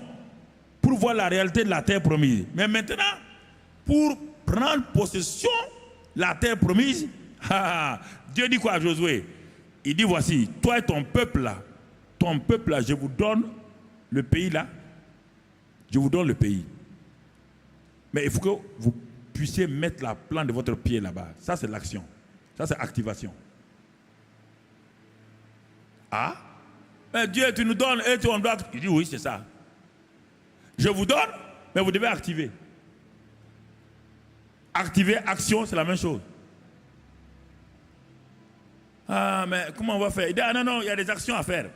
Pour voir la réalité de la terre promise. Mais maintenant, pour prendre possession de la terre promise, Dieu dit quoi à Josué? Il dit voici, toi et ton peuple là, je vous donne le pays là, je vous donne le pays. Mais il faut que vous puissiez mettre la plante de votre pied là-bas. Ça c'est l'action, ça c'est activation. Ah, Mais Dieu, tu nous donnes et on doit... Il dit oui, c'est ça. Je vous donne, mais vous devez activer. Activer, action, c'est la même chose. Ah, mais comment on va faire? Il dit, ah non, il y a des actions à faire.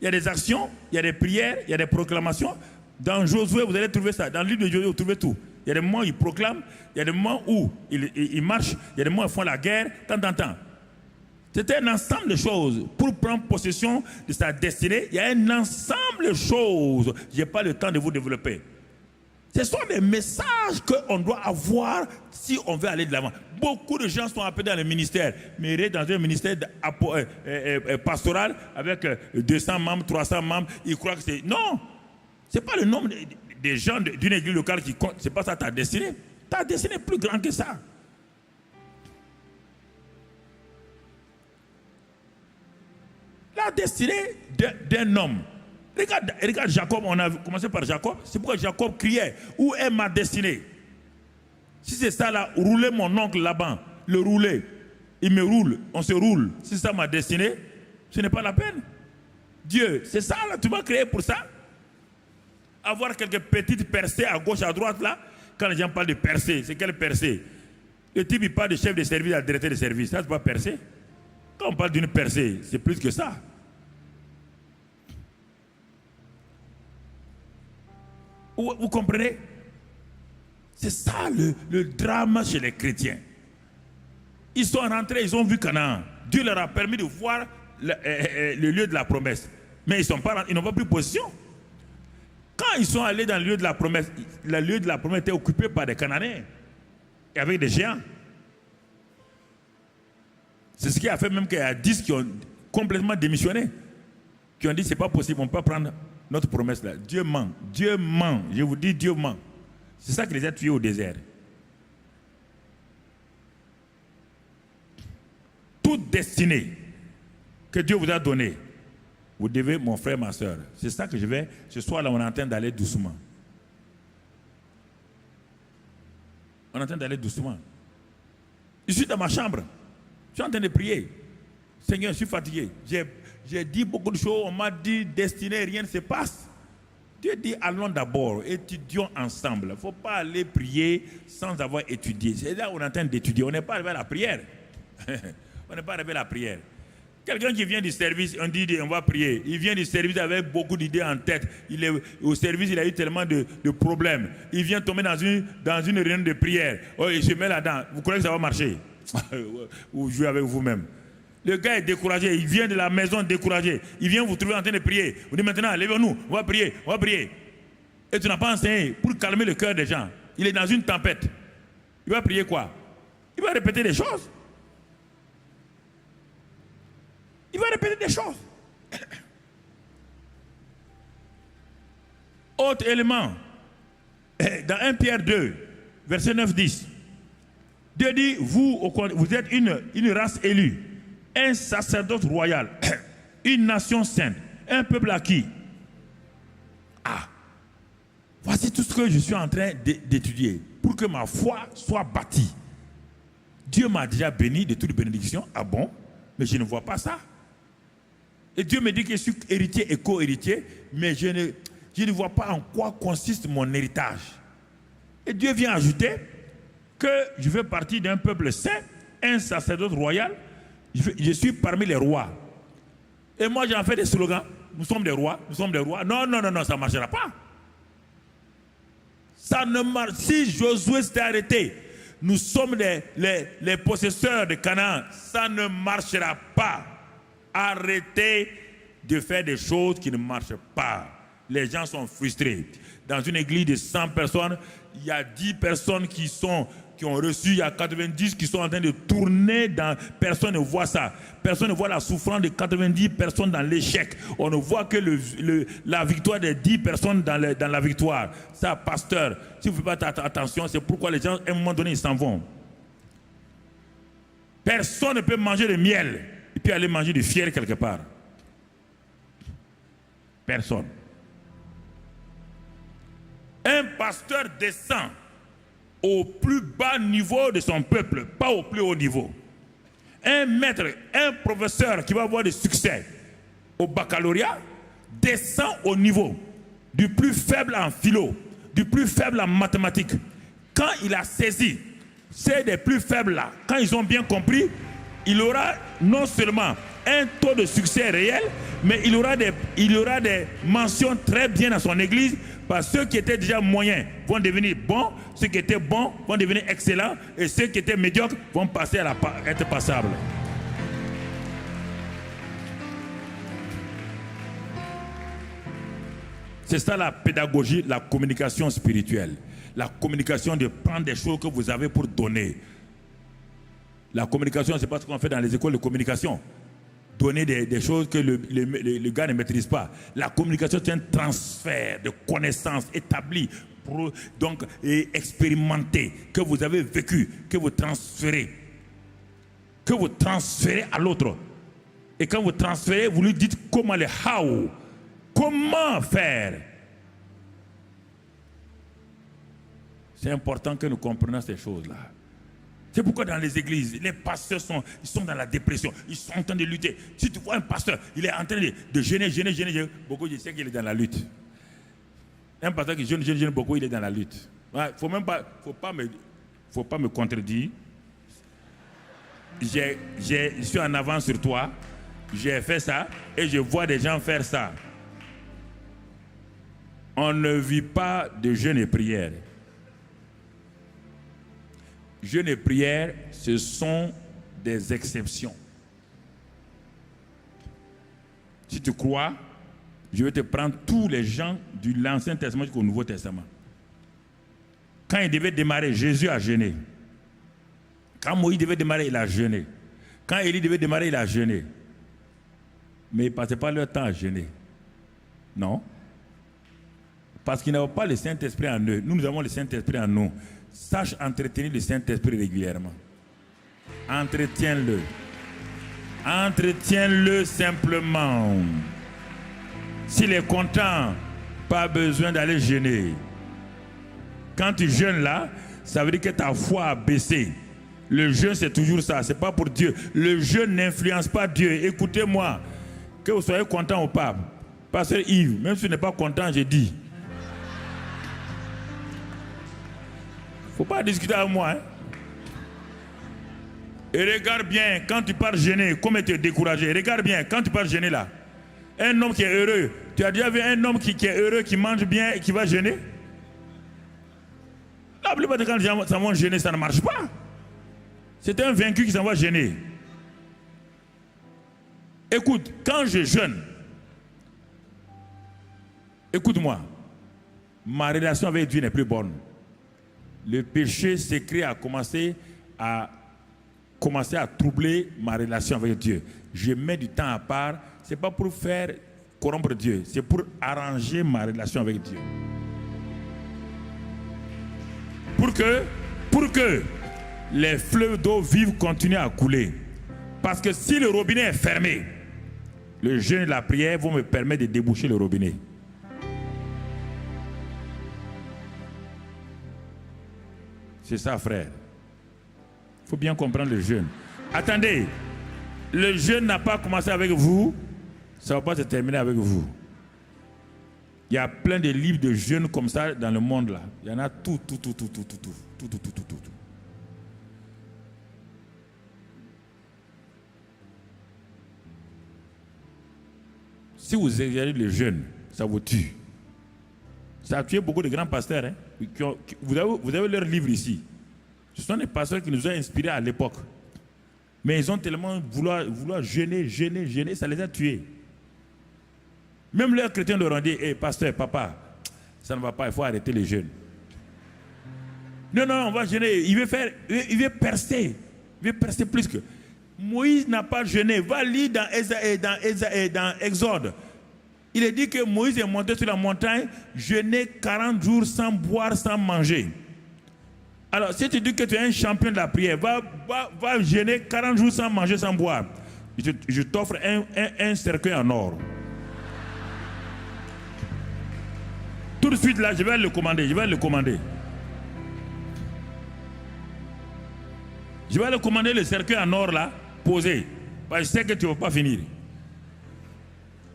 Il y a des actions, il y a des prières, il y a des proclamations. Dans Josué, vous allez trouver ça. Dans le livre de Josué, vous trouvez tout. Il y a des moments où ils proclament, il y a des moments où ils marchent, il y a des moments où ils font la guerre, tant. C'est un ensemble de choses. Pour prendre possession de sa destinée, il y a un ensemble de choses. Je n'ai pas le temps de vous développer. Ce sont des messages qu'on doit avoir si on veut aller de l'avant. Beaucoup de gens sont appelés dans le ministère, mais dans un ministère pastoral avec 200 membres, 300 membres, ils croient que c'est... Non, ce n'est pas le nombre des gens d'une église locale qui compte. Ce n'est pas ça ta destinée. Ta destinée est plus grande que ça. La destinée d'un homme. Regarde Jacob, on a commencé par Jacob. C'est pourquoi Jacob criait, où est ma destinée? Si c'est ça là, rouler mon oncle là-bas, le rouler, il me roule, on se roule. Si c'est ça ma destinée, ce n'est pas la peine. Dieu, c'est ça là, tu m'as créé pour ça? Avoir quelques petites percées à gauche, à droite là, quand les gens parlent de percées, c'est quelle percée? Le type il parle de chef de service à directeur de service, ça c'est pas percée. Quand on parle d'une percée, c'est plus que ça. Vous comprenez? C'est ça le drame chez les chrétiens. Ils sont rentrés, ils ont vu Canaan. Dieu leur a permis de voir le lieu de la promesse. Mais ils n'ont pas pris position. Quand ils sont allés dans le lieu de la promesse, le lieu de la promesse était occupé par des Cananéens et avec des géants. C'est ce qui a fait même qu'il y a 10 qui ont complètement démissionné. Qui ont dit c'est pas possible, on ne peut pas prendre notre promesse là. Dieu ment. Dieu ment. Je vous dis, Dieu ment. C'est ça qui les a tués au désert. Toute destinée que Dieu vous a donnée, vous devez, mon frère, ma soeur. C'est ça que je vais. Ce soir là, on est en train d'aller doucement. On est en train d'aller doucement. Je suis dans ma chambre. Je suis en train de prier. Seigneur, je suis fatigué. J'ai dit beaucoup de choses. On m'a dit destinée, rien ne se passe. Dieu dit allons d'abord, étudions ensemble. Il ne faut pas aller prier sans avoir étudié. C'est là où on est en train d'étudier. On n'est pas arrivé à la prière. On n'est pas arrivé à la prière. Quelqu'un qui vient du service, on dit on va prier. Il vient du service avec beaucoup d'idées en tête. Il est au service, il a eu tellement de problèmes. Il vient tomber dans une réunion de prière. Oh, il se met là-dedans. Vous croyez que ça va marcher? Vous jouez avec vous-même. Le gars est découragé, il vient de la maison découragé. Il vient vous trouver en train de prier. Vous dites maintenant, levez-nous, on va prier, on va prier. Et tu n'as pas enseigné pour calmer le cœur des gens. Il est dans une tempête. Il va prier quoi? Il va répéter des choses. Il va répéter des choses. Autre élément. Dans 1 Pierre 2, verset 9-10. Dieu dit, vous êtes une race élue, un sacerdoce royal, une nation sainte, un peuple acquis. Ah, voici tout ce que je suis en train d'étudier pour que ma foi soit bâtie. Dieu m'a déjà béni de toutes les bénédictions. Ah bon? Mais je ne vois pas ça. Et Dieu me dit que je suis héritier et co-héritier, mais je ne vois pas en quoi consiste mon héritage. Et Dieu vient ajouter que je fais partie d'un peuple saint, un sacerdoce royal, je suis parmi les rois. Et moi j'en fais des slogans, nous sommes des rois, nous sommes des rois. Non, ça ne marchera pas. Ça ne marche. Si Josué s'était arrêté, nous sommes les possesseurs de Canaan, ça ne marchera pas. Arrêtez de faire des choses qui ne marchent pas. Les gens sont frustrés. Dans une église de 100 personnes, il y a 10 personnes qui ont reçu, il y a 90 qui sont en train de tourner. Personne ne voit ça. Personne ne voit la souffrance de 90 personnes dans l'échec. On ne voit que la victoire des 10 personnes dans la victoire. Ça, pasteur, si vous ne faites pas attention, c'est pourquoi les gens, à un moment donné, ils s'en vont. Personne ne peut manger de miel et puis aller manger du fiel quelque part. Personne. Un pasteur descend au plus bas niveau de son peuple, pas au plus haut niveau. Un maître, un professeur qui va avoir du succès, au baccalauréat descend au niveau du plus faible en philo, du plus faible en mathématiques. Quand il a saisi ces des plus faibles là, quand ils ont bien compris, il aura non seulement un taux de succès réel, mais il aura des mentions très bien dans son église, parce que ceux qui étaient déjà moyens vont devenir bons, ceux qui étaient bons vont devenir excellents, et ceux qui étaient médiocres vont passer à être passables. C'est ça la pédagogie, la communication spirituelle. La communication de prendre des choses que vous avez pour donner. La communication, c'est pas ce qu'on fait dans les écoles de communication. Donner des choses que le gars ne maîtrise pas. La communication, c'est un transfert de connaissances établies, donc expérimentées, que vous avez vécu, que vous transférez à l'autre. Et quand vous transférez, vous lui dites comment le how, comment faire. C'est important que nous comprenions ces choses-là. C'est pourquoi dans les églises, les pasteurs sont dans la dépression. Ils sont en train de lutter. Si tu vois un pasteur, il est en train de gêner. Beaucoup, je sais qu'il est dans la lutte. Un pasteur qui gêne beaucoup, il est dans la lutte. Il ne faut pas me contredire. Je suis en avance sur toi. J'ai fait ça et je vois des gens faire ça. On ne vit pas de jeûne et prière. Jeûne et prière, ce sont des exceptions. Si tu crois, je vais te prendre tous les gens de l'Ancien Testament jusqu'au Nouveau Testament. Quand il devait démarrer, Jésus a jeûné. Quand Moïse devait démarrer, il a jeûné. Quand Élie devait démarrer, il a jeûné. Mais ils ne passaient pas leur temps à jeûner. Non. Parce qu'ils n'avaient pas le Saint-Esprit en eux. Nous avons le Saint-Esprit en nous. Sache entretenir le Saint-Esprit régulièrement. Entretiens-le. Entretiens-le simplement. S'il est content, pas besoin d'aller jeûner. Quand tu jeûnes là, ça veut dire que ta foi a baissé. Le jeûne, c'est toujours ça. Ce n'est pas pour Dieu. Le jeûne n'influence pas Dieu. Écoutez-moi. Que vous soyez content ou pas. Pasteur Yves, même si tu n'es pas content, j'ai dit. Il ne faut pas discuter avec moi. Hein? Et regarde bien, quand tu pars gêner, comment tu es découragé. Regarde bien, quand tu pars gêner là. Un homme qui est heureux. Tu as déjà vu un homme qui est heureux, qui mange bien et qui va gêner? La plupart de quand les gens s'en vont gêner, ça ne marche pas. C'est un vaincu qui s'en va gêner. Écoute, quand je jeûne, écoute-moi, ma relation avec Dieu n'est plus bonne. Le péché secret a commencé à troubler ma relation avec Dieu. Je mets du temps à part. Ce n'est pas pour faire corrompre Dieu. C'est pour arranger ma relation avec Dieu. Pour que les fleuves d'eau vive continuent à couler. Parce que si le robinet est fermé, le jeûne et la prière vont me permettre de déboucher le robinet. C'est ça, frère. Il faut bien comprendre le jeûne. Attendez, le jeûne n'a pas commencé avec vous, ça ne va pas se terminer avec vous. Il y a plein de livres de jeûne comme ça dans le monde là. Il y en a tout. Si vous exagérez le jeûne, ça vous tue. Ça a tué beaucoup de grands pasteurs. Hein, vous avez leurs livres ici. Ce sont des pasteurs qui nous ont inspirés à l'époque. Mais ils ont tellement vouloir jeûner, ça les a tués. Même leurs chrétiens leur ont dit, hey, pasteur, papa, ça ne va pas, il faut arrêter les jeûnes. Non, on va jeûner. Il veut percer. Il veut percer plus que. Moïse n'a pas jeûné. Va lire dans Exode. Il est dit que Moïse est monté sur la montagne, jeûner 40 jours sans boire, sans manger. Alors, si tu dis que tu es un champion de la prière, va jeûner 40 jours sans manger, sans boire. Je t'offre un cercueil en or. Tout de suite là, je vais le commander. Je vais le commander le cercueil en or là, posé. Parce que je sais que tu ne vas pas finir.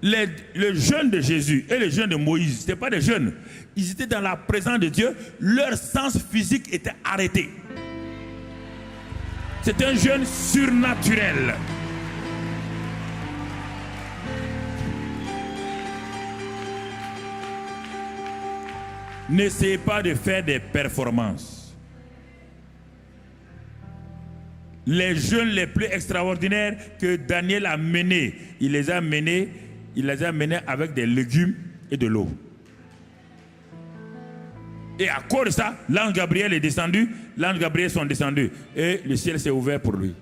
Le jeûne de Jésus et le jeûne de Moïse, ce n'étaient pas des jeûnes. Ils étaient dans la présence de Dieu. Leur sens physique était arrêté. C'est un jeûne surnaturel. N'essayez pas de faire des performances. Les jeûnes les plus extraordinaires que Daniel a menés, il les a menés avec des légumes et de l'eau. Et à cause de ça, l'ange Gabriel est descendu, l'ange Gabriel sont descendus et le ciel s'est ouvert pour lui.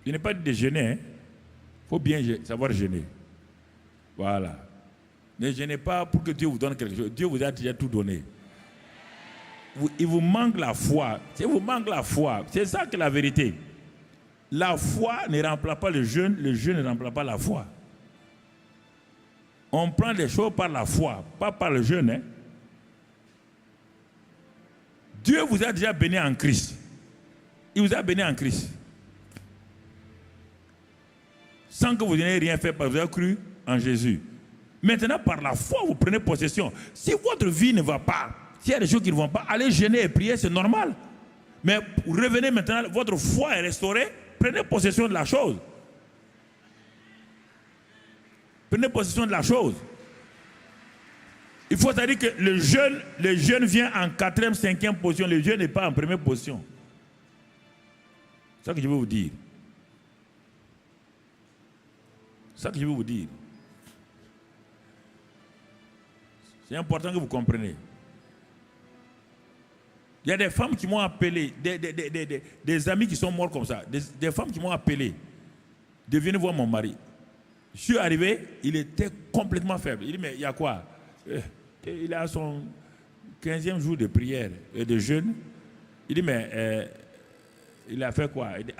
Je n'ai pas dit de jeûner, il faut bien savoir jeûner. Voilà. Ne jeûnez pas pour que Dieu vous donne quelque chose. Dieu vous a déjà tout donné. Il vous manque la foi. Si vous manque la foi, c'est ça que la vérité. La foi ne remplace pas le jeûne ne remplace pas la foi. On prend les choses par la foi, pas par le jeûne. Hein. Dieu vous a déjà béni en Christ. Il vous a béni en Christ. Sans que vous n'ayez rien fait, parce que vous avez cru en Jésus. Maintenant, par la foi, vous prenez possession. Si votre vie ne va pas, s'il y a des choses qui ne vont pas, allez jeûner et prier, c'est normal. Mais revenez maintenant, votre foi est restaurée, prenez possession de la chose. Prenez possession de la chose. Il faut dire que le jeûne vient en 4e, 5e position. Le jeûne n'est pas en première position. C'est ça que je veux vous dire. C'est ça que je veux vous dire. C'est important que vous compreniez. Il y a des femmes qui m'ont appelé, des amis qui sont morts comme ça, des femmes qui m'ont appelé de venir voir mon mari. Je suis arrivé, il était complètement faible. Il dit, mais il y a quoi? Il a son 15e jour de prière et de jeûne. Il dit, mais il a fait quoi? Il dit,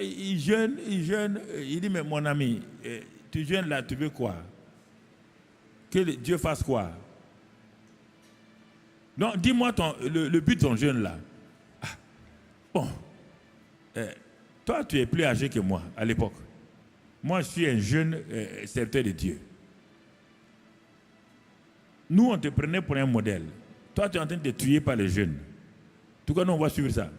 il jeûne. Il dit, mais mon ami, tu jeûnes là, tu veux quoi? Que Dieu fasse quoi? Non, dis-moi le but de ton jeûne là. Bon, toi tu es plus âgé que moi à l'époque. Moi je suis un jeune serviteur de Dieu. Nous on te prenait pour un modèle. Toi tu es en train de te tuer par les jeunes. En tout cas nous on va suivre ça.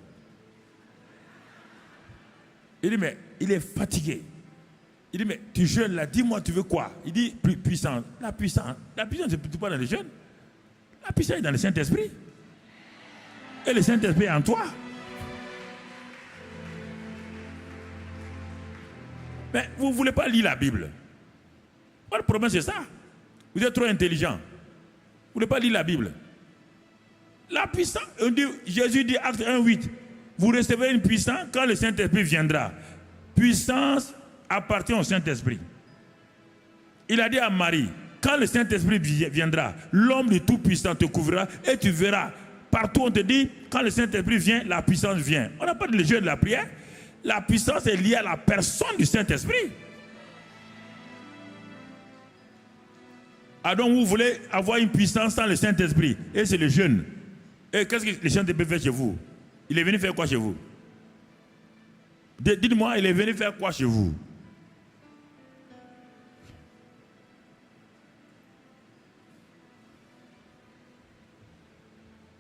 Il dit mais il est fatigué. Il dit, mais tu jeûnes là, dis-moi, tu veux quoi? Il dit, puissance. La puissance, c'est plutôt pas dans les jeunes. La puissance est dans le Saint-Esprit. Et le Saint-Esprit est en toi. Mais vous ne voulez pas lire la Bible. Le problème, c'est ça. Vous êtes trop intelligent. Vous ne voulez pas lire la Bible. La puissance, Jésus dit, acte 1:8, vous recevrez une puissance quand le Saint-Esprit viendra. Puissance appartient au Saint-Esprit. Il a dit à Marie, quand le Saint-Esprit viendra, l'homme du Tout-Puissant te couvrira et tu verras. Partout on te dit, quand le Saint-Esprit vient, la puissance vient. On n'a pas de le jeu de la prière. La puissance est liée à la personne du Saint-Esprit. Ah donc vous voulez avoir une puissance sans le Saint-Esprit. Et c'est le jeûne. Et qu'est-ce que le Saint-Esprit fait chez vous? Il est venu faire quoi chez vous? Dites-moi, il est venu faire quoi chez vous?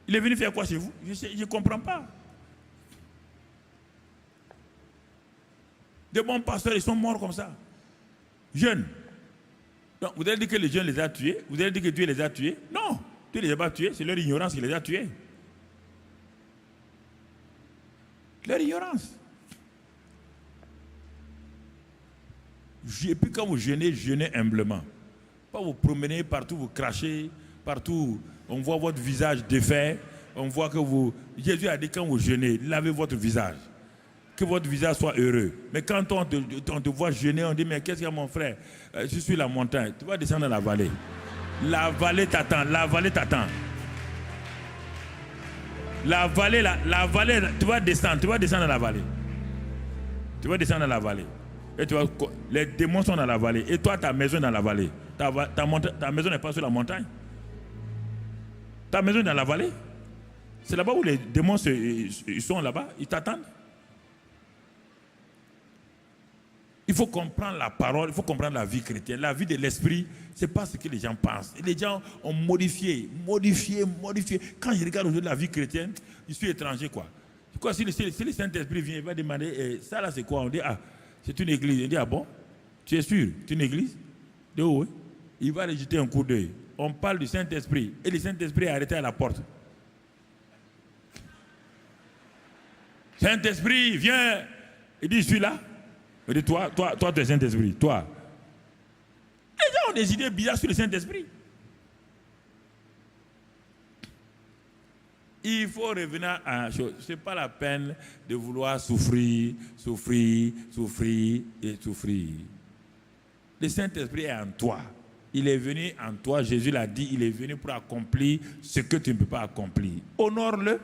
Il est venu faire quoi chez vous? Je ne comprends pas. Des bons pasteurs, ils sont morts comme ça. Jeunes. Donc, vous allez dire que les jeunes les a tués? Vous allez dire que Dieu les a tués? Non, Dieu ne les a pas tués, c'est leur ignorance qui les a tués. Leur ignorance. Et puis quand vous jeûnez, jeûnez humblement. Pas vous promener partout, vous crachez, partout, on voit votre visage défait, on voit que vous... Jésus a dit quand vous jeûnez, lavez votre visage. Que votre visage soit heureux. Mais quand on te voit jeûner, on dit, mais qu'est-ce qu'il y a mon frère? Je suis la montagne. Tu vas descendre dans la vallée. La vallée t'attend, la vallée t'attend. La vallée, tu vas descendre dans la vallée. Tu vas descendre dans la vallée. Et tu vois, les démons sont dans la vallée. Et toi, ta maison est dans la vallée. Ta maison n'est pas sur la montagne. Ta maison est dans la vallée. C'est là-bas où les démons ils sont là-bas, ils t'attendent. Il faut comprendre la parole, il faut comprendre la vie chrétienne. La vie de l'esprit, ce n'est pas ce que les gens pensent. Et les gens ont modifié. Quand je regarde aujourd'hui la vie chrétienne, je suis étranger, quoi. Si le Saint-Esprit vient, il va demander, ça là c'est quoi? On dit, ah, c'est une église. On dit, ah bon? Tu es sûr? C'est une église? De où? Il va aller jeter un coup d'œil. On parle du Saint-Esprit. Et le Saint-Esprit est arrêté à la porte. Saint-Esprit, viens. Il dit, je suis là. Il dit, toi, tu es Saint-Esprit. Toi. Les gens ont des idées bizarres sur le Saint-Esprit. Il faut revenir à une chose. Ce n'est pas la peine de vouloir souffrir. Le Saint-Esprit est en toi. Il est venu en toi. Jésus l'a dit, il est venu pour accomplir ce que tu ne peux pas accomplir. Honore-le.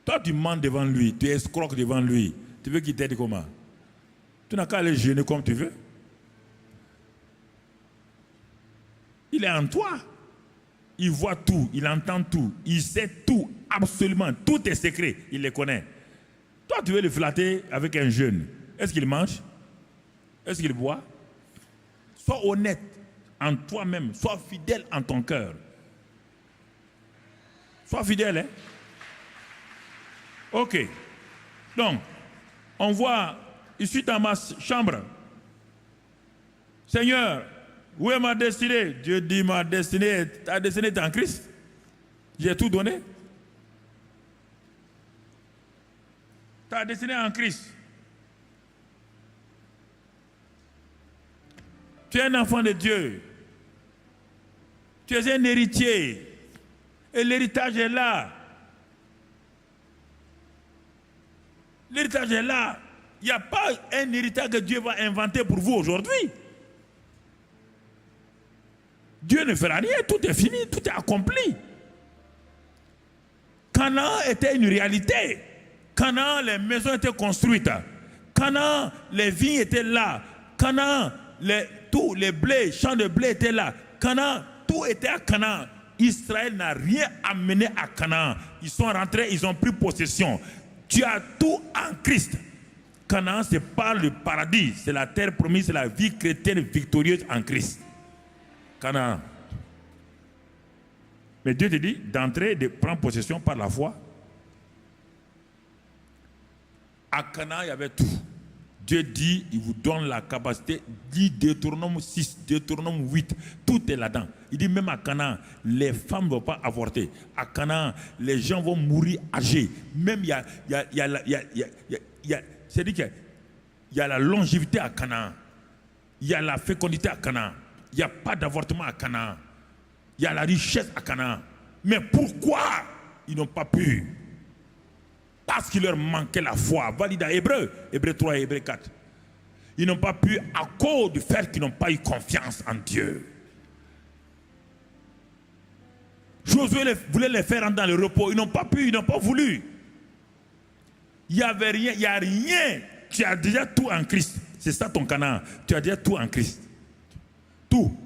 Toi, tu mens devant lui, tu escroques devant lui. Tu veux qu'il t'aide comment? Tu n'as qu'à aller jeûner comme tu veux. Il est en toi. Il voit tout, il entend tout, il sait tout, absolument. Tous tes secrets, il les connaît. Toi, tu veux le flatter avec un jeûne. Est-ce qu'il mange? Est-ce qu'il boit? Sois honnête en toi-même. Sois fidèle en ton cœur. Sois fidèle, hein? Ok. Donc, on voit, je suis dans ma chambre. Seigneur, où est ma destinée? Dieu dit, ta destinée est en Christ. J'ai tout donné. Ta destinée est en Christ. Tu es un enfant de Dieu. Tu es un héritier. Et l'héritage est là. L'héritage est là. Il n'y a pas un héritage que Dieu va inventer pour vous aujourd'hui. Dieu ne fera rien, tout est fini, tout est accompli. Canaan était une réalité. Canaan, les maisons étaient construites. Canaan, les vignes étaient là. Canaan, tous les blés, champs de blé étaient là. Canaan, tout était à Canaan. Israël n'a rien amené à Canaan. Ils sont rentrés, ils ont pris possession. Tu as tout en Christ. Canaan, c'est pas le paradis, c'est la terre promise, c'est la vie chrétienne victorieuse en Christ. Canaan. Mais Dieu te dit d'entrer, de prendre possession par la foi. À Canaan, il y avait tout. Dieu dit, il vous donne la capacité, dit Deutéronome 6, Deutéronome 8, tout est là-dedans. Il dit même à Canaan, les femmes ne vont pas avorter. À Canaan, les gens vont mourir âgés. Même c'est-à-dire qu'il y a la longévité à Canaan. Il y a la fécondité à Canaan. Il n'y a pas d'avortement à Canaan. Il y a la richesse à Canaan. Mais pourquoi ils n'ont pas pu? Parce qu'il leur manquait la foi. Valide à Hébreu 3 et Hébreu 4. Ils n'ont pas pu à cause du fait qu'ils n'ont pas eu confiance en Dieu. Josué voulait les faire rentrer dans le repos. Ils n'ont pas pu, ils n'ont pas voulu. Il n'y avait rien, il n'y a rien. Tu as déjà tout en Christ. C'est ça ton Canaan. Tu as déjà tout en Christ. Tout.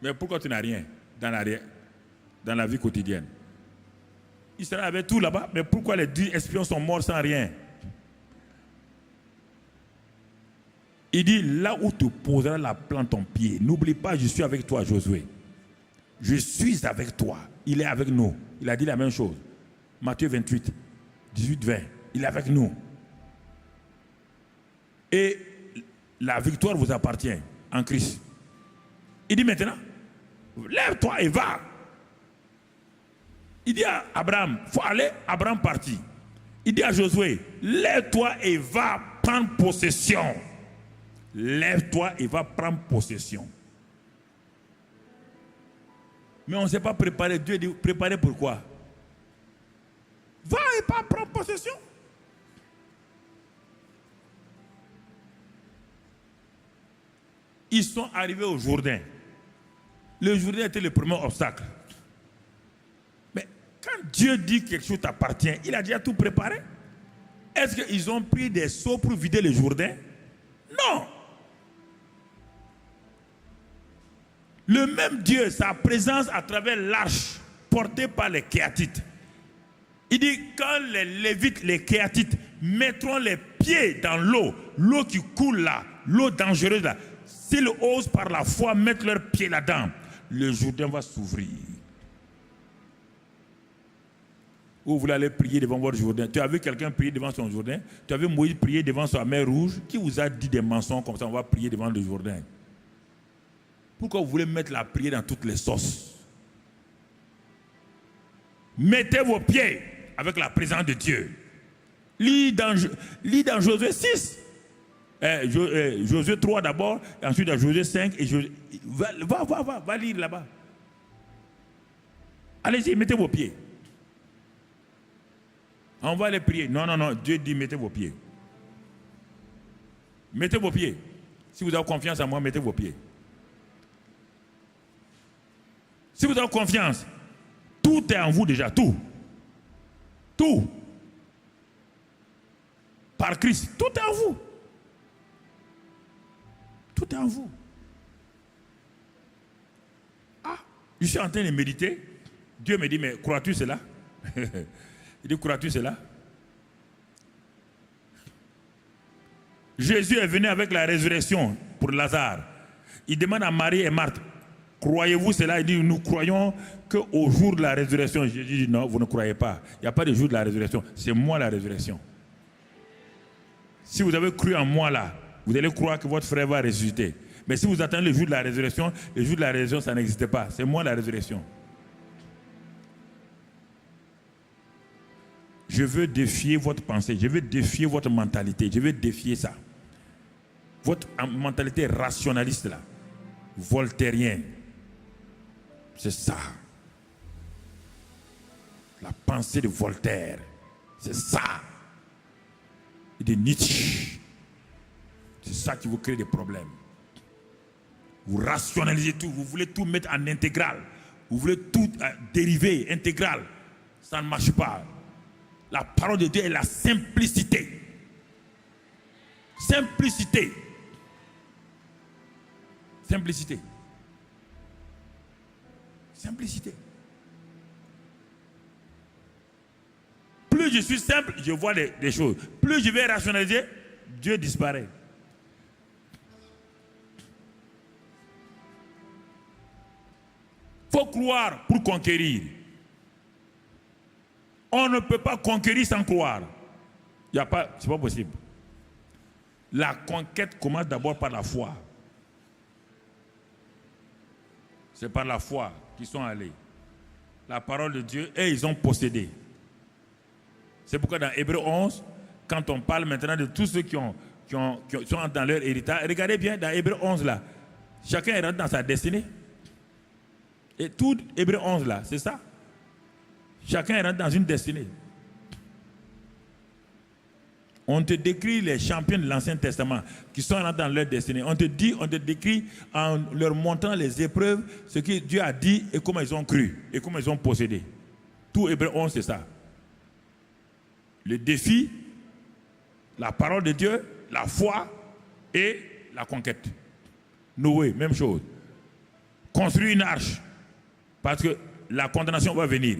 Mais pourquoi tu n'as rien dans la vie quotidienne? Israël avait tout là-bas, mais pourquoi les 10 espions sont morts sans rien? Il dit, là où tu poseras la plante ton pied, n'oublie pas, je suis avec toi, Josué. Je suis avec toi. Il est avec nous. Il a dit la même chose. Matthieu 28, 18, 20. Il est avec nous. Et la victoire vous appartient en Christ. Il dit maintenant, lève-toi et va. Il dit à Abraham, il faut aller, Abraham partit. Il dit à Josué, lève-toi et va prendre possession. Lève-toi et va prendre possession. Mais on ne s'est pas préparé. Dieu dit, préparé pourquoi? Va et pas prendre possession. Ils sont arrivés au Jourdain. Le Jourdain était le premier obstacle. Mais quand Dieu dit que quelque chose t'appartient, il a déjà tout préparé. Est-ce qu'ils ont pris des seaux pour vider le Jourdain? Non. Le même Dieu, sa présence à travers l'arche portée par les Kéatites. Il dit, quand les Lévites, les Kéatites, mettront les pieds dans l'eau, l'eau qui coule là, l'eau dangereuse là, s'ils osent par la foi mettre leurs pieds là-dedans, le Jourdain va s'ouvrir. Ou vous voulez aller prier devant votre Jourdain. Tu as vu quelqu'un prier devant son Jourdain? Tu as vu Moïse prier devant sa mer rouge? Qui vous a dit des mensonges comme ça, on va prier devant le Jourdain? Pourquoi vous voulez mettre la prière dans toutes les sauces? Mettez vos pieds avec la présence de Dieu. Lis dans Josué 6. Josué 3 d'abord, et ensuite dans Josué 5. Et va lire là-bas. Allez-y, mettez vos pieds. On va aller prier. Non, Dieu dit mettez vos pieds. Mettez vos pieds. Si vous avez confiance en moi, mettez vos pieds. Si vous avez confiance, tout est en vous déjà, tout. Tout. Par Christ, tout est en vous. Tout est en vous. Ah, je suis en train de méditer. Dieu me dit, mais crois-tu cela? Il dit, crois-tu cela? Jésus est venu avec la résurrection pour Lazare. Il demande à Marie et Marthe, croyez-vous cela? Il dit, nous croyons qu'au jour de la résurrection. Jésus dit, non, vous ne croyez pas. Il n'y a pas de jour de la résurrection. C'est moi la résurrection. Si vous avez cru en moi là, vous allez croire que votre frère va ressusciter. Mais si vous attendez le jour de la résurrection, le jour de la résurrection, ça n'existe pas. C'est moi la résurrection. Je veux défier votre pensée, je veux défier votre mentalité, je veux défier ça. Votre mentalité rationaliste là, voltairienne, c'est ça. La pensée de Voltaire, c'est ça. Et de Nietzsche, c'est ça qui vous crée des problèmes. Vous rationalisez tout, vous voulez tout mettre en intégral, vous voulez tout dériver, intégral. Ça ne marche pas. La parole de Dieu est la simplicité. Simplicité. Simplicité. Simplicité. Plus je suis simple, je vois des choses. Plus je vais rationaliser, Dieu disparaît. Il faut croire pour conquérir. On ne peut pas conquérir sans croire. Ce n'est pas possible. La conquête commence d'abord par la foi. C'est par la foi qu'ils sont allés. La parole de Dieu, et ils ont possédé. C'est pourquoi dans Hébreux 11, quand on parle maintenant de tous ceux qui sont dans leur héritage, regardez bien dans Hébreux 11 là, chacun rentre dans sa destinée. Et tout Hébreux 11 là, c'est ça. Chacun rentre dans une destinée. On te décrit les champions de l'Ancien Testament qui sont rentrés dans leur destinée. On te décrit en leur montrant les épreuves, ce que Dieu a dit et comment ils ont cru et comment ils ont possédé. Tout Hébreux 11, c'est ça. Le défi, la parole de Dieu, la foi et la conquête. Noé, même chose. Construire une arche parce que la condamnation va venir.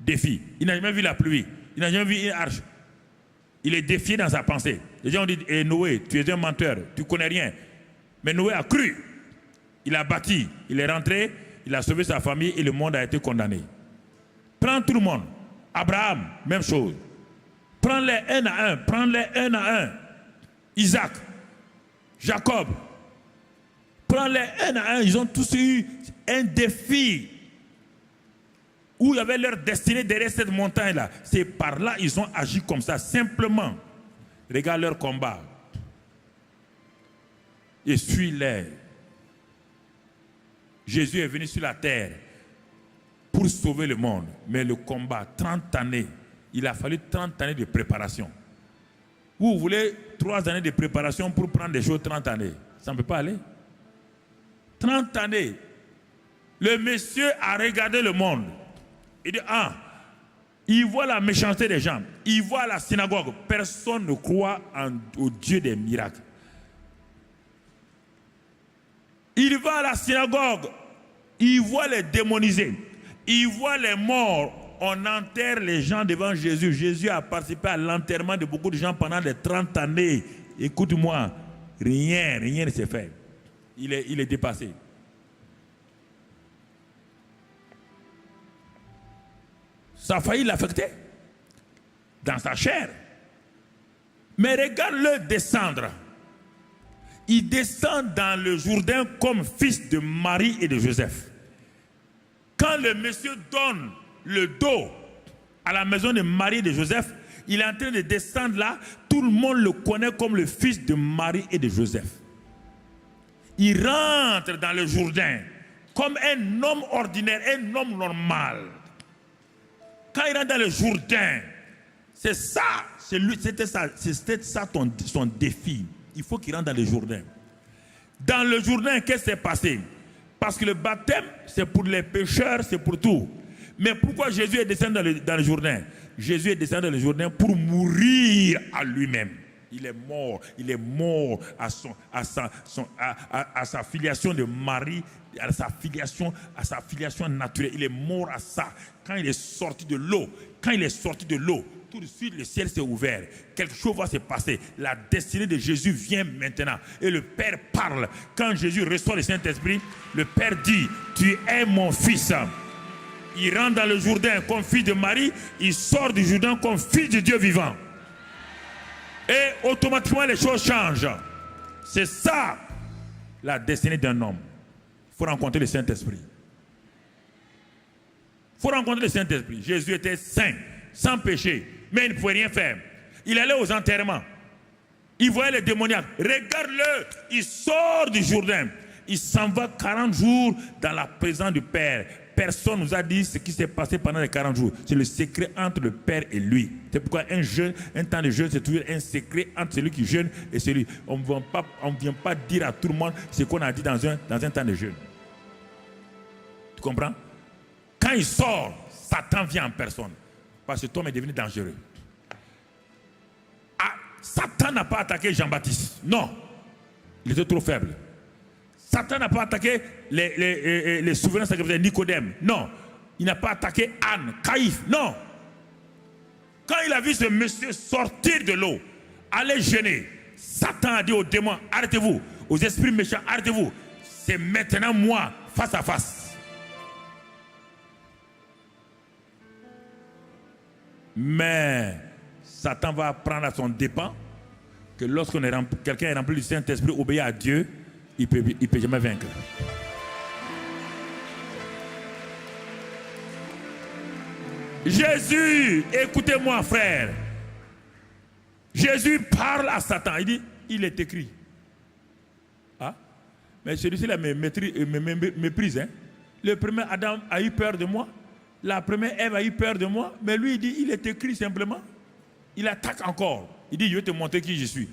Défi. Il n'a jamais vu la pluie. Il n'a jamais vu une arche. Il est défié dans sa pensée. Les gens ont dit, Noé, tu es un menteur, tu ne connais rien. Mais Noé a cru. Il a bâti. Il est rentré, il a sauvé sa famille et le monde a été condamné. Prends tout le monde. Abraham, même chose. Prends-les un à un. Prends-les un à un. Isaac, Jacob. Prends-les un à un. Ils ont tous eu un défi. Où il y avait leur destinée derrière cette montagne-là. C'est par là qu'ils ont agi comme ça, simplement. Regarde leur combat. Et suis-les. Jésus est venu sur la terre pour sauver le monde. Mais le combat, 30 années, il a fallu 30 années de préparation. Vous voulez 3 années de préparation pour prendre des choses 30 années. Ça ne peut pas aller. 30 années. Le monsieur a regardé le monde. Il dit, il voit la méchanceté des gens. Il voit la synagogue. Personne ne croit au Dieu des miracles. Il va à la synagogue, il voit les démonisés, il voit les morts. On enterre les gens devant Jésus. Jésus a participé à l'enterrement de beaucoup de gens pendant les 30 années. Écoute-moi, rien ne s'est fait. Il est dépassé. Ça a failli l'affecter dans sa chair. Mais regarde-le descendre. Il descend dans le Jourdain comme fils de Marie et de Joseph. Quand le monsieur donne le dos à la maison de Marie et de Joseph, il est en train de descendre là. Tout le monde le connaît comme le fils de Marie et de Joseph. Il rentre dans le Jourdain comme un homme ordinaire, un homme normal. Quand il rentre dans le Jourdain, c'est ça, c'était ça son défi. Il faut qu'il rentre dans le Jourdain. Dans le Jourdain, qu'est-ce qui s'est passé? Parce que le baptême, c'est pour les pécheurs, c'est pour tout. Mais pourquoi Jésus est descendu dans le Jourdain? Jésus est descendu dans le Jourdain pour mourir à lui-même. Il est mort à sa filiation de Marie, à sa filiation naturelle. Il est mort à ça. Quand il est sorti de l'eau, tout de suite le ciel s'est ouvert. Quelque chose va se passer. La destinée de Jésus vient maintenant. Et le Père parle. Quand Jésus reçoit le Saint-Esprit, le Père dit, tu es mon fils. Il rentre dans le Jourdain comme fils de Marie, il sort du Jourdain comme fils de Dieu vivant. Et automatiquement les choses changent. C'est ça la destinée d'un homme. Il faut rencontrer le Saint-Esprit. Il faut rencontrer le Saint-Esprit. Jésus était saint, sans péché, mais il ne pouvait rien faire. Il allait aux enterrements. Il voyait les démoniaques. Regarde-le, il sort du Jourdain. Il s'en va 40 jours dans la présence du Père. Personne ne nous a dit ce qui s'est passé pendant les 40 jours. C'est le secret entre le Père et lui. C'est pourquoi un temps de jeûne, c'est toujours un secret entre celui qui jeûne et celui. On ne vient pas dire à tout le monde ce qu'on a dit dans un temps de jeûne. Tu comprends? Quand il sort, Satan vient en personne. Parce que cet homme est devenu dangereux. Ah, Satan n'a pas attaqué Jean-Baptiste. Non. Il était trop faible. Satan n'a pas attaqué les souverains sacrificateurs Nicodème. Non. Il n'a pas attaqué Anne, Caïphe. Non. Quand il a vu ce monsieur sortir de l'eau, aller jeûner, Satan a dit aux démons, arrêtez-vous. Aux esprits méchants, arrêtez-vous. C'est maintenant moi, face à face. Mais Satan va apprendre à son dépens que lorsqu'on est quelqu'un est rempli du Saint-Esprit, obéit à Dieu, il ne peut jamais vaincre. Jésus, écoutez-moi frère. Jésus parle à Satan. Il dit, il est écrit. Ah? Mais celui-ci me méprise. Hein? Le premier Adam a eu peur de moi. La première Ève a eu peur de moi. Mais lui, il dit, il est écrit simplement. Il attaque encore. Il dit, je vais te montrer qui je suis.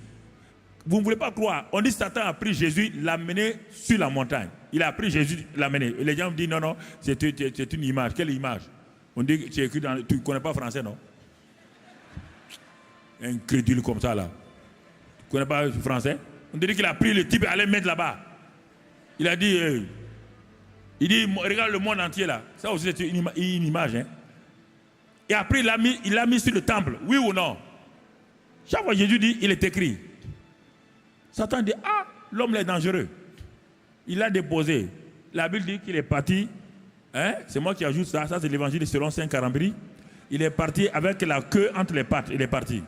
Vous ne voulez pas croire. On dit que Satan a pris Jésus, l'a mené sur la montagne. Il a pris Jésus, l'a mené. Et les gens me disent, non, c'est une image. Quelle image? On dit que tu es écrit dans... Tu ne connais pas français, non? Incrédule comme ça, là. Tu ne connais pas français? On dit qu'il a pris le type et allait mettre là-bas. Il a dit... il dit, regarde le monde entier, là. Ça aussi, c'est une image, hein? Et après, il l'a mis sur le temple. Oui ou non? Chaque fois Jésus dit, il est écrit. Satan dit, ah, l'homme est dangereux. Il l'a déposé. La Bible dit qu'il est parti. Hein? C'est moi qui ajoute ça. Ça, c'est l'évangile selon Saint Carambri. Il est parti avec la queue entre les pattes. Il est parti.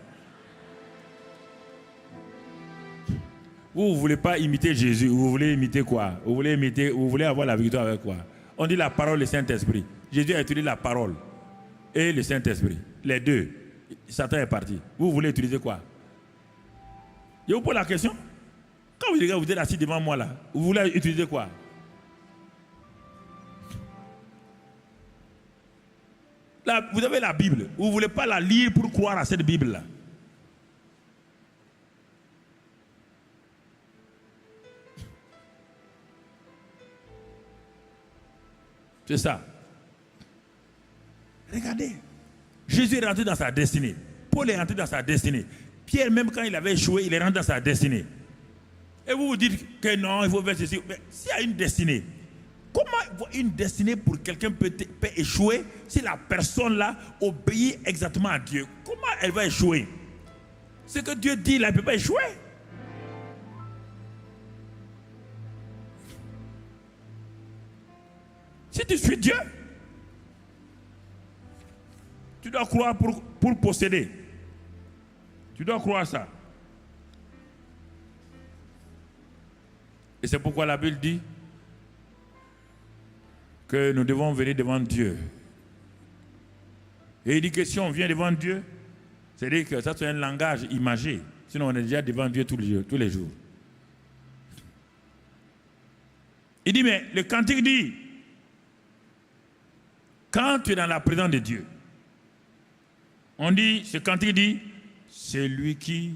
Vous ne voulez pas imiter Jésus. Vous voulez imiter quoi? Vous voulez avoir la victoire avec quoi? On dit la parole et le Saint-Esprit. Jésus a utilisé la parole et le Saint-Esprit. Les deux. Satan est parti. Vous voulez utiliser quoi? Je vous pose la question. Quand vous êtes assis devant moi là, vous voulez utiliser quoi? Là, vous avez la Bible. Vous ne voulez pas la lire pour croire à cette Bible-là. C'est ça. Regardez. Jésus est rentré dans sa destinée. Paul est rentré dans sa destinée. Pierre, même quand il avait échoué, il est rentré dans sa destinée. Et vous vous dites que non, il faut faire ceci. Mais s'il y a une destinée, comment une destinée pour quelqu'un peut échouer si la personne-là obéit exactement à Dieu? Comment elle va échouer? Ce que Dieu dit, là, elle ne peut pas échouer. Si tu suis Dieu, tu dois croire pour posséder. Tu dois croire ça. Et c'est pourquoi la Bible dit que nous devons venir devant Dieu. Et il dit que si on vient devant Dieu, c'est-à-dire que ça c'est un langage imagé. Sinon on est déjà devant Dieu tous les jours. Il dit, mais le cantique dit, quand tu es dans la présence de Dieu, on dit, ce cantique dit, c'est lui qui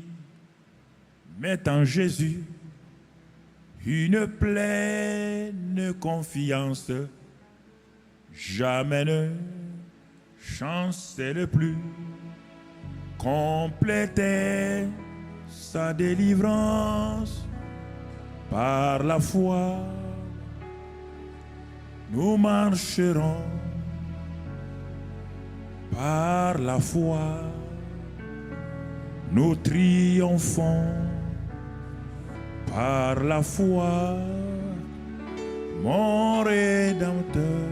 met en Jésus une pleine confiance, jamais ne chancelle plus, complétait sa délivrance par la foi. Nous marcherons par la foi, nous triomphons par la foi, mon Rédempteur.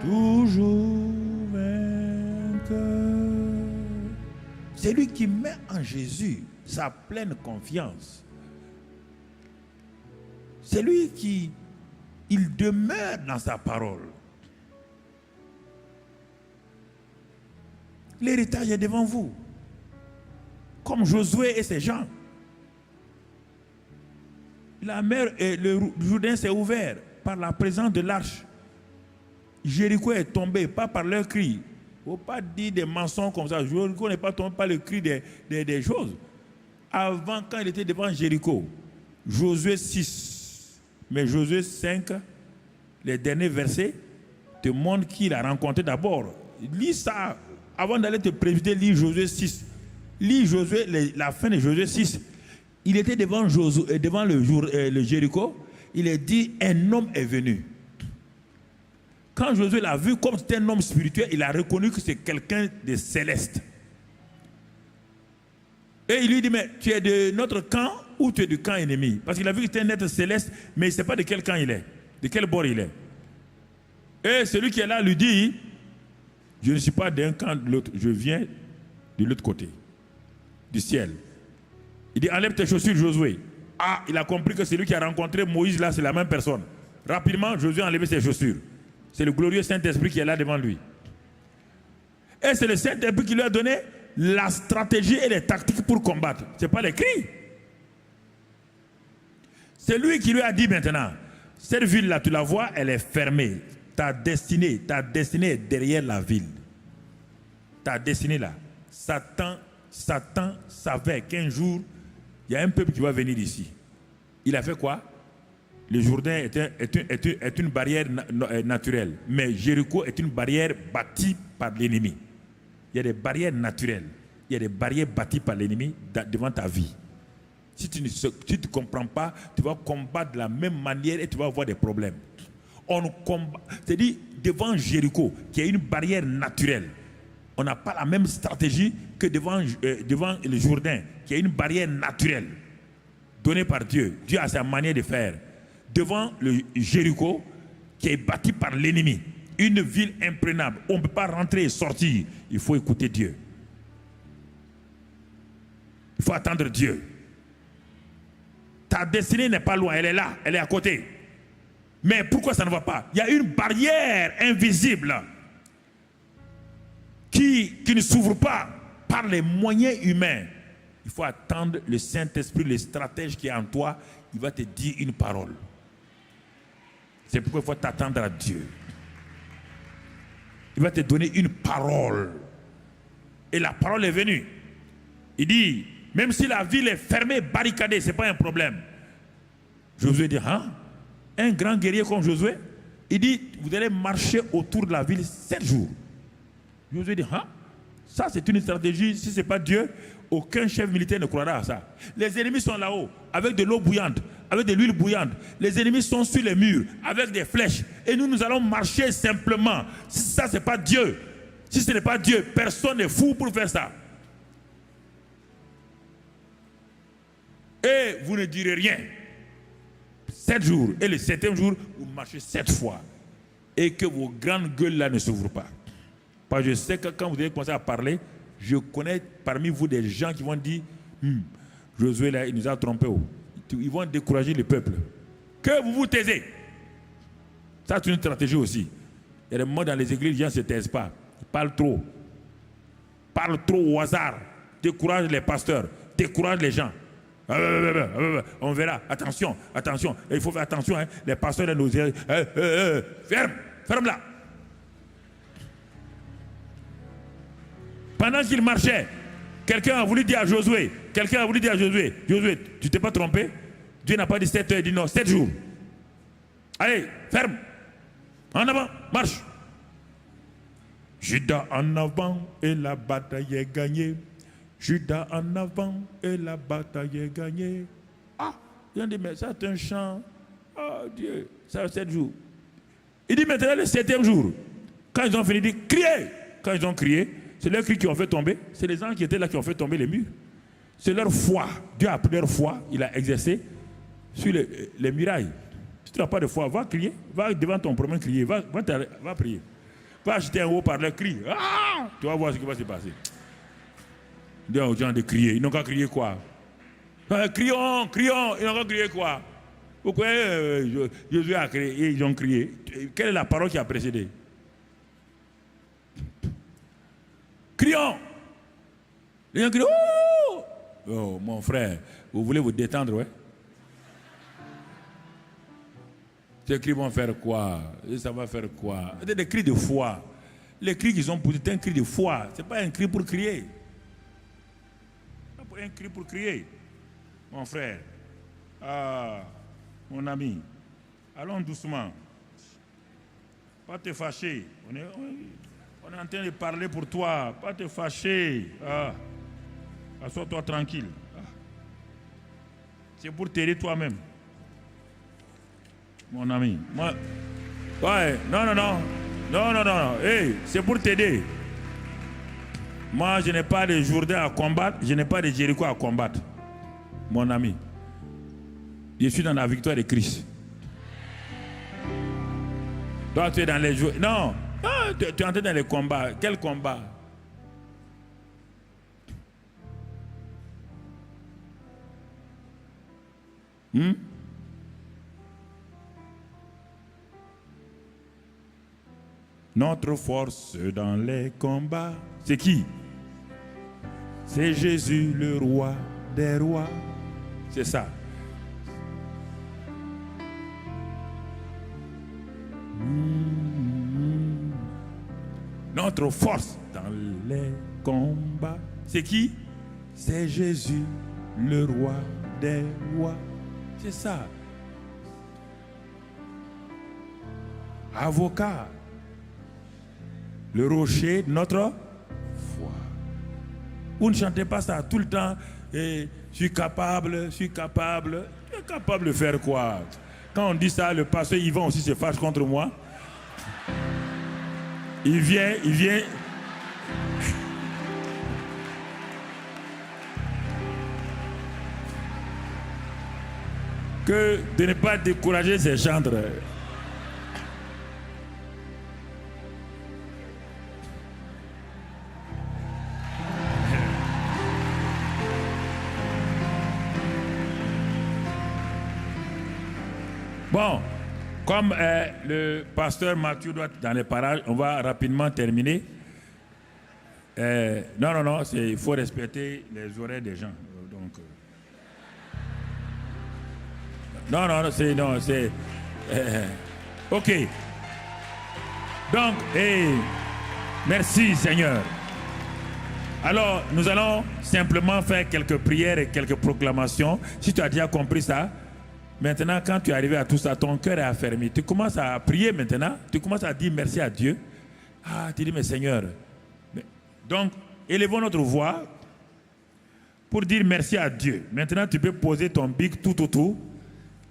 Toujours vainqueur. C'est lui qui met en Jésus sa pleine confiance. C'est lui qui il demeure dans sa parole. L'héritage est devant vous. Comme Josué et ses gens. La mer et le Jourdain s'est ouvert par la présence de l'arche. Jéricho est tombé, pas par leur cri. Il ne faut pas dire des mensonges comme ça. Jéricho n'est pas tombé par le cri des choses. Avant, quand il était devant Jéricho, Josué 6, mais Josué 5, les derniers versets, te montrent qui il a rencontré d'abord. Lis ça. Avant d'aller te préviser, lis Josué 6. Lis Josué, la fin de Josué 6. Il était devant le Jéricho. Il a dit, un homme est venu. Quand Josué l'a vu comme c'était un homme spirituel, il a reconnu que c'est quelqu'un de céleste. Et il lui dit, mais tu es de notre camp ou tu es du camp ennemi? Parce qu'il a vu que c'était un être céleste, mais il ne sait pas de quel camp il est, de quel bord il est. Et celui qui est là lui dit, je ne suis pas d'un camp de l'autre, je viens de l'autre côté, du ciel. Il dit, enlève tes chaussures, Josué. Ah, il a compris que celui qui a rencontré Moïse là, c'est la même personne. Rapidement, Josué a enlevé ses chaussures. C'est le glorieux Saint-Esprit qui est là devant lui. Et c'est le Saint-Esprit qui lui a donné la stratégie et les tactiques pour combattre. Ce n'est pas les cris. C'est lui qui lui a dit maintenant, cette ville-là, tu la vois, elle est fermée. Ta destinée est derrière la ville. Ta destinée là. Satan savait qu'un jour, il y a un peuple qui va venir ici. Il a fait quoi? Le Jourdain est une barrière naturelle. Mais Jéricho est une barrière bâtie par l'ennemi. Il y a des barrières naturelles. Il y a des barrières bâties par l'ennemi devant ta vie. Si tu ne comprends pas, tu vas combattre de la même manière et tu vas avoir des problèmes. On combat, c'est-à-dire devant Jéricho, qui est une barrière naturelle. On n'a pas la même stratégie que devant le Jourdain, qui est une barrière naturelle donnée par Dieu. Dieu a sa manière de faire. Devant le Jéricho, qui est bâti par l'ennemi, une ville imprenable, on ne peut pas rentrer et sortir. Il faut écouter Dieu. Il faut attendre Dieu. Ta destinée n'est pas loin, elle est là, elle est à côté. Mais pourquoi ça ne va pas? Il y a une barrière invisible qui ne s'ouvre pas par les moyens humains. Il faut attendre le Saint-Esprit, le stratège qui est en toi, il va te dire une parole. C'est pourquoi il faut t'attendre à Dieu. Il va te donner une parole. Et la parole est venue. Il dit, même si la ville est fermée, barricadée, ce n'est pas un problème. Josué dit, hein? Un grand guerrier comme Josué, il dit, vous allez marcher autour de la ville 7 jours. Josué dit, hein? Ça, c'est une stratégie. Si ce n'est pas Dieu, aucun chef militaire ne croira à ça. Les ennemis sont là-haut, avec de l'eau bouillante, avec de l'huile bouillante. Les ennemis sont sur les murs, avec des flèches. Et nous allons marcher simplement. Si ça, ce n'est pas Dieu. Si ce n'est pas Dieu, personne n'est fou pour faire ça. Et vous ne direz rien. 7 jours. Et le 7e jour, vous marchez 7 fois. Et que vos grandes gueules là ne s'ouvrent pas. Parce que je sais que quand vous allez commencer à parler, je connais parmi vous des gens qui vont dire Josué là, il nous a trompés. Ils vont décourager le peuple. Que vous vous taisez. Ça, c'est une stratégie aussi. Il y a des moments dans les églises, les gens ne se taisent pas. Ils parlent trop. Parlent trop au hasard. Découragent les pasteurs. Découragent les gens. On verra. Attention, attention. Et il faut faire attention. Hein. Les pasteurs de nos ferme. Ferme là. Pendant qu'il marchait, quelqu'un a voulu dire à Josué, Josué, tu t'es pas trompé? Dieu n'a pas dit 7 heures, il dit non, 7 jours. Allez, ferme. En avant, marche. Judas en avant et la bataille est gagnée. Judas en avant et la bataille est gagnée. Ah, ils ont dit, mais ça c'est un chant. Oh Dieu, ça 7 jours. Il dit maintenant le 7e jour. Quand ils ont fini, il dit, criez. Quand ils ont crié, c'est leurs cris qui ont fait tomber. C'est les gens qui étaient là qui ont fait tomber les murs. C'est leur foi. Dieu a pris leur foi. Il a exercé sur les murailles. Si tu n'as pas de foi, va crier. Va devant ton problème crier. Va prier. Va acheter un haut-parleur, crie. Ah! Tu vas voir ce qui va se passer. Dis aux gens de crier. Ils n'ont qu'à crier quoi? Crions, crions. Ils n'ont qu'à crier quoi? Pourquoi Jésus a crié et ils ont crié? Quelle est la parole qui a précédé? Crions. Les gens crient. Oh! Oh, mon frère, vous voulez vous détendre, ouais? Ces cris vont faire quoi? Et ça va faire quoi? C'est des cris de foi. Les cris qu'ils ont posés, c'est un cri de foi. Ce n'est pas un cri pour crier. C'est pas un cri pour crier. Mon frère, mon ami, allons doucement. Pas te fâcher. On est en train de parler pour toi. Pas te fâcher. Assois-toi tranquille. C'est pour t'aider toi-même. Mon ami. Moi, ouais, non. Hey, c'est pour t'aider. Moi, je n'ai pas de Jourdain à combattre. Je n'ai pas de Jéricho à combattre. Mon ami. Je suis dans la victoire de Christ. Toi, tu es dans les jours. Non. Tu es entré dans les combats. Quel combat? Notre force dans les combats, c'est qui? C'est Jésus, le roi des rois. C'est ça. Notre force dans les combats, c'est qui? C'est Jésus, le roi des rois. C'est ça. Avocat, le rocher de notre foi. Vous ne chantez pas ça tout le temps. Et je suis capable. Tu es capable de faire quoi? Quand on dit ça, le pasteur Yvan aussi se fâche contre moi. Il vient. Que de ne pas décourager ses chantres. Bon, comme le pasteur Mathieu doit être dans les parages, on va rapidement terminer. Non, il faut respecter les oreilles des gens. Donc, c'est... ok. Donc, merci Seigneur. Alors, nous allons simplement faire quelques prières et quelques proclamations. Si tu as déjà compris ça, maintenant, quand tu es arrivé à tout ça, ton cœur est affermi. Tu commences à prier maintenant. Tu commences à dire merci à Dieu. Tu dis, mais Seigneur. Donc, élevons notre voix pour dire merci à Dieu. Maintenant, tu peux poser ton bic tout autour.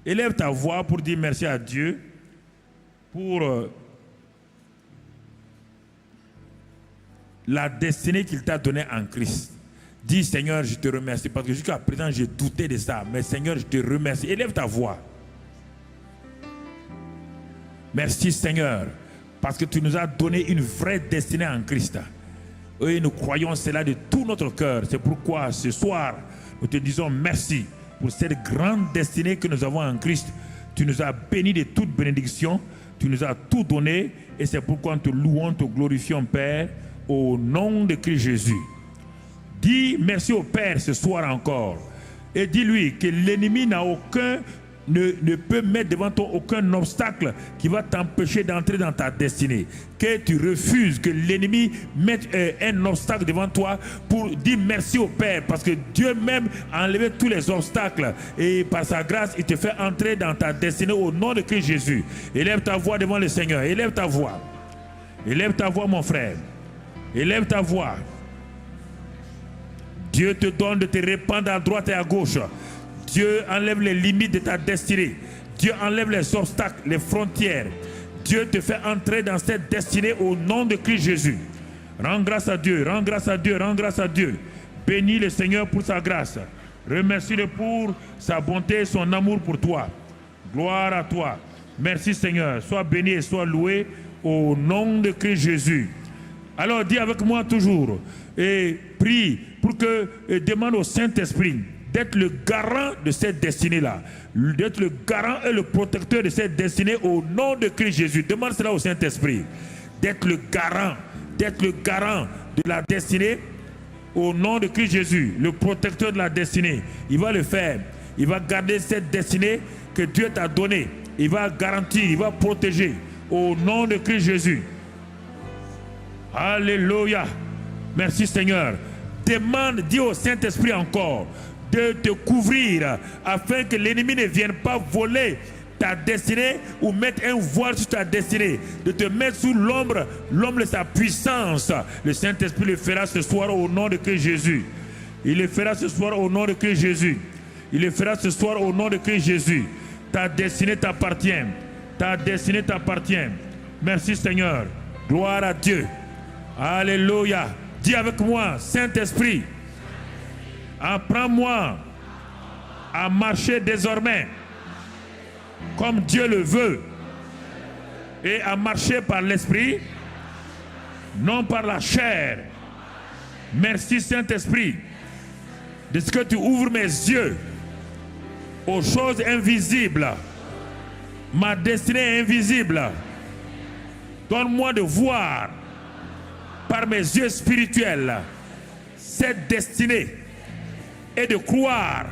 Élève ta voix pour dire merci à Dieu pour la destinée qu'il t'a donnée en Christ. Dis, Seigneur, je te remercie parce que jusqu'à présent, j'ai douté de ça. Mais Seigneur, je te remercie. Élève ta voix. Merci, Seigneur, parce que tu nous as donné une vraie destinée en Christ. Et nous croyons cela de tout notre cœur. C'est pourquoi ce soir, nous te disons merci pour cette grande destinée que nous avons en Christ. Tu nous as bénis de toute bénédiction. Tu nous as tout donné. Et c'est pourquoi nous te louons, te glorifions, Père, au nom de Christ Jésus. Dis merci au Père ce soir encore. Et dis-lui que l'ennemi n'a aucun... Ne peut mettre devant toi aucun obstacle qui va t'empêcher d'entrer dans ta destinée. Que tu refuses que l'ennemi mette un obstacle devant toi pour dire merci au Père. Parce que Dieu même a enlevé tous les obstacles. Et par sa grâce, il te fait entrer dans ta destinée au nom de Christ Jésus. Élève ta voix devant le Seigneur. Élève ta voix. Élève ta voix, mon frère. Élève ta voix. Dieu te donne de te répandre à droite et à gauche. Dieu enlève les limites de ta destinée. Dieu enlève les obstacles, les frontières. Dieu te fait entrer dans cette destinée au nom de Christ Jésus. Rends grâce à Dieu, rends grâce à Dieu, rends grâce à Dieu. Bénis le Seigneur pour sa grâce. Remercie-le pour sa bonté et son amour pour toi. Gloire à toi. Merci Seigneur. Sois béni et sois loué au nom de Christ Jésus. Alors dis avec moi toujours et prie pour que, demande au Saint-Esprit d'être le garant de cette destinée-là, d'être le garant et le protecteur de cette destinée au nom de Christ Jésus. Demande cela au Saint-Esprit, d'être le garant de la destinée au nom de Christ Jésus, le protecteur de la destinée. Il va le faire, il va garder cette destinée que Dieu t'a donnée, il va garantir, il va protéger au nom de Christ Jésus. Alléluia, merci Seigneur. Demande, dis au Saint-Esprit encore de te couvrir afin que l'ennemi ne vienne pas voler ta destinée ou mettre un voile sur ta destinée, de te mettre sous l'ombre de sa puissance. Le Saint-Esprit le fera ce soir au nom de Christ Jésus. Il le fera ce soir au nom de Christ Jésus. Il le fera ce soir au nom de Christ Jésus. Ta destinée t'appartient. Ta destinée t'appartient. Merci Seigneur. Gloire à Dieu. Alléluia. Dis avec moi, Saint-Esprit, apprends-moi à marcher désormais comme Dieu le veut et à marcher par l'Esprit, non par la chair. Merci Saint-Esprit de ce que tu ouvres mes yeux aux choses invisibles. Ma destinée est invisible. Donne-moi de voir par mes yeux spirituels cette destinée et de croire,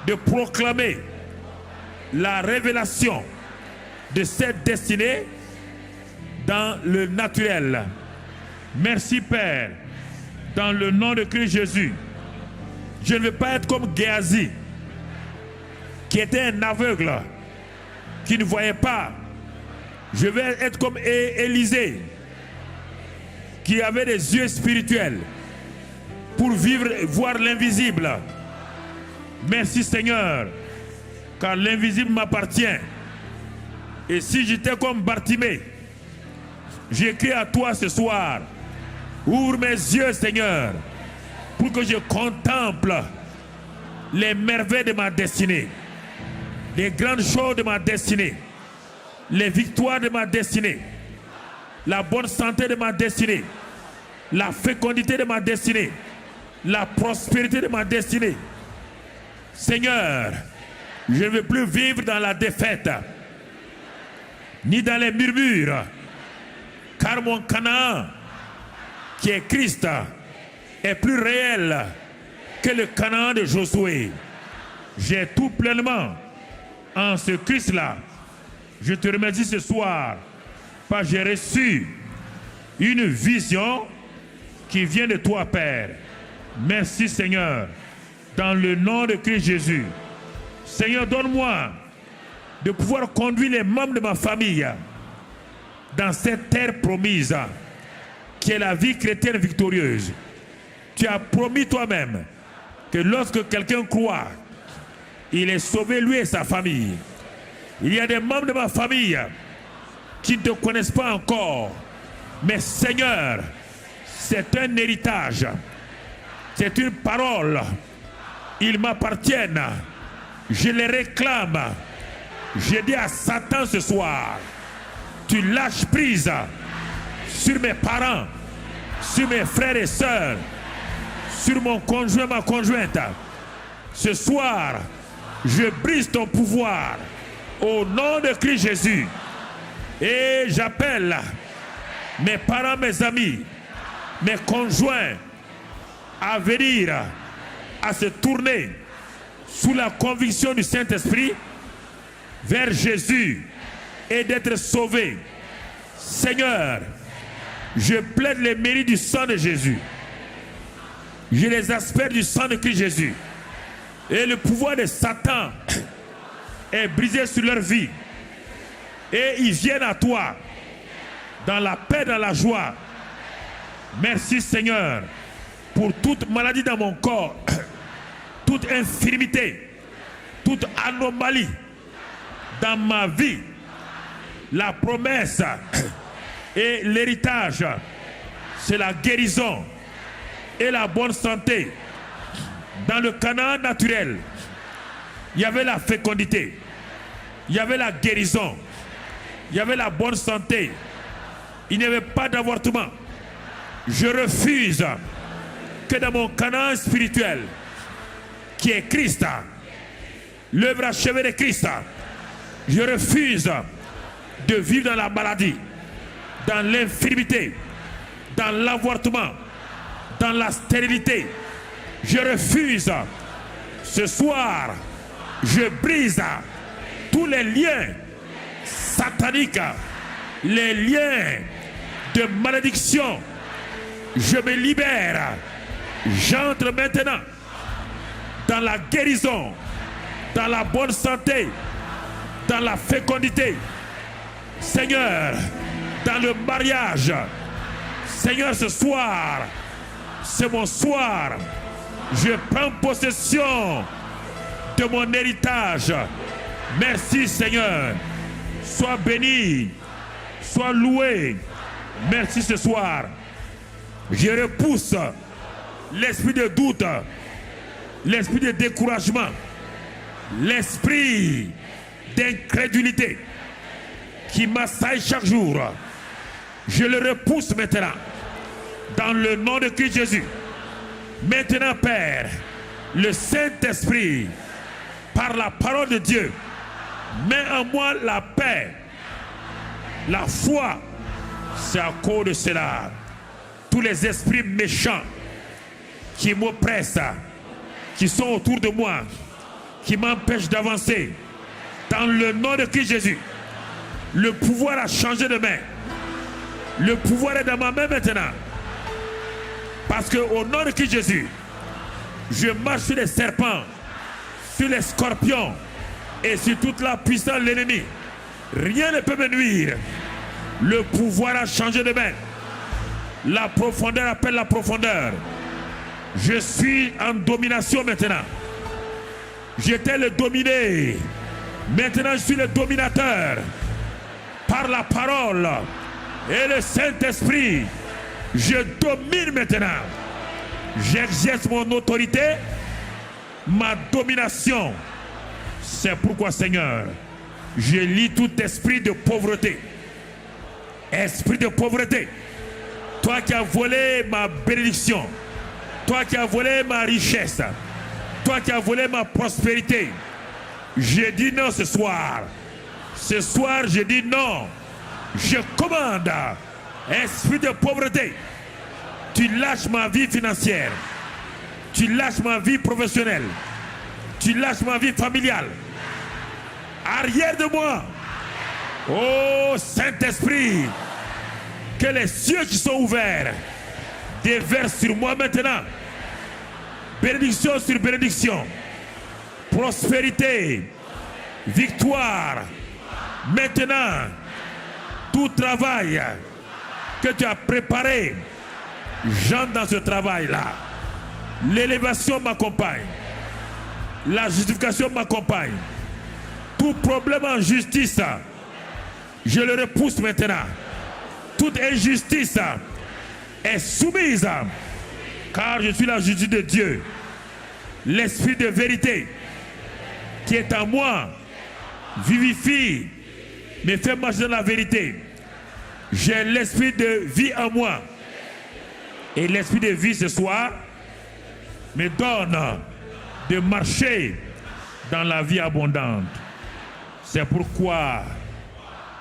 de proclamer la révélation de cette destinée dans le naturel. Merci Père, dans le nom de Christ Jésus. Je ne veux pas être comme Géasi, qui était un aveugle, qui ne voyait pas. Je vais être comme Élisée, qui avait des yeux spirituels pour vivre, voir l'invisible. Merci Seigneur, car l'invisible m'appartient. Et si j'étais comme Bartimée, j'écris à toi ce soir, ouvre mes yeux Seigneur, pour que je contemple les merveilles de ma destinée, les grandes choses de ma destinée, les victoires de ma destinée, la bonne santé de ma destinée, la fécondité de ma destinée, la prospérité de ma destinée. Seigneur, je ne veux plus vivre dans la défaite, ni dans les murmures, car mon Canaan, qui est Christ, est plus réel que le Canaan de Josué. J'ai tout pleinement en ce Christ-là. Je te remercie ce soir, parce que j'ai reçu une vision qui vient de toi, Père. Merci, Seigneur, dans le nom de Christ Jésus. Seigneur, donne-moi de pouvoir conduire les membres de ma famille dans cette terre promise, qui est la vie chrétienne victorieuse. Tu as promis toi-même que lorsque quelqu'un croit, il est sauvé lui et sa famille. Il y a des membres de ma famille qui ne te connaissent pas encore. Mais Seigneur, c'est un héritage. C'est une parole. Ils m'appartiennent. Je les réclame. J'ai dit à Satan ce soir, tu lâches prise sur mes parents, sur mes frères et sœurs, sur mon conjoint, ma conjointe. Ce soir, je brise ton pouvoir au nom de Christ Jésus. Et j'appelle mes parents, mes amis, mes conjoints à venir, à se tourner sous la conviction du Saint-Esprit vers Jésus et d'être sauvés. Seigneur, je plaide les mérites du sang de Jésus. Je les asperge du sang de Christ Jésus. Et le pouvoir de Satan est brisé sur leur vie. Et ils viennent à toi dans la paix, dans la joie. Merci Seigneur pour toute maladie dans mon corps, toute infirmité, toute anomalie dans ma vie. La promesse et l'héritage, c'est la guérison et la bonne santé. Dans le Canaan naturel, il y avait la fécondité, il y avait la guérison, il y avait la bonne santé, il n'y avait pas d'avortement. Je refuse que dans mon Canaan spirituel, qui est Christ, l'œuvre achevée de Christ, je refuse de vivre dans la maladie, dans l'infirmité, dans l'avortement, dans la stérilité. Je refuse. Ce soir, je brise tous les liens sataniques, les liens de malédiction. Je me libère. J'entre maintenant dans la guérison, dans la bonne santé, dans la fécondité. Seigneur, dans le mariage. Seigneur, ce soir, c'est mon soir. Je prends possession de mon héritage. Merci Seigneur. Sois béni, sois loué. Merci ce soir. Je repousse l'esprit de doute, l'esprit de découragement, l'esprit d'incrédulité qui m'assaille chaque jour. Je le repousse maintenant dans le nom de Christ Jésus. Maintenant, Père, le Saint-Esprit, par la parole de Dieu, met en moi la paix, la foi. C'est à cause de cela. Tous les esprits méchants qui m'oppressent, qui sont autour de moi, qui m'empêchent d'avancer, dans le nom de Christ Jésus, le pouvoir a changé de main. Le pouvoir est dans ma main maintenant. Parce qu'au nom de Christ Jésus, je marche sur les serpents, sur les scorpions et sur toute la puissance de l'ennemi. Rien ne peut me nuire. Le pouvoir a changé de main. La profondeur appelle la profondeur. Je suis en domination maintenant. J'étais le dominé. Maintenant je suis le dominateur. Par la parole et le Saint-Esprit, je domine maintenant. J'exerce mon autorité, ma domination. C'est pourquoi, Seigneur, je lis tout esprit de pauvreté. Esprit de pauvreté. Toi qui as volé ma bénédiction. Toi qui as volé ma richesse. Toi qui as volé ma prospérité. Je dis non ce soir. Ce soir, je dis non. Je commande. Esprit de pauvreté. Tu lâches ma vie financière. Tu lâches ma vie professionnelle. Tu lâches ma vie familiale. Arrière de moi. Oh Saint-Esprit. Que les cieux qui sont ouverts déversent sur moi maintenant. Bénédiction sur bénédiction. Prospérité. Victoire. Maintenant, tout travail que tu as préparé, j'entre dans ce travail-là. L'élévation m'accompagne. La justification m'accompagne. Tout problème en justice, je le repousse maintenant. Toute injustice est soumise, car je suis la justice de Dieu. L'esprit de vérité qui est en moi vivifie, me fait marcher dans la vérité. J'ai l'esprit de vie en moi. Et l'esprit de vie ce soir me donne de marcher dans la vie abondante. C'est pourquoi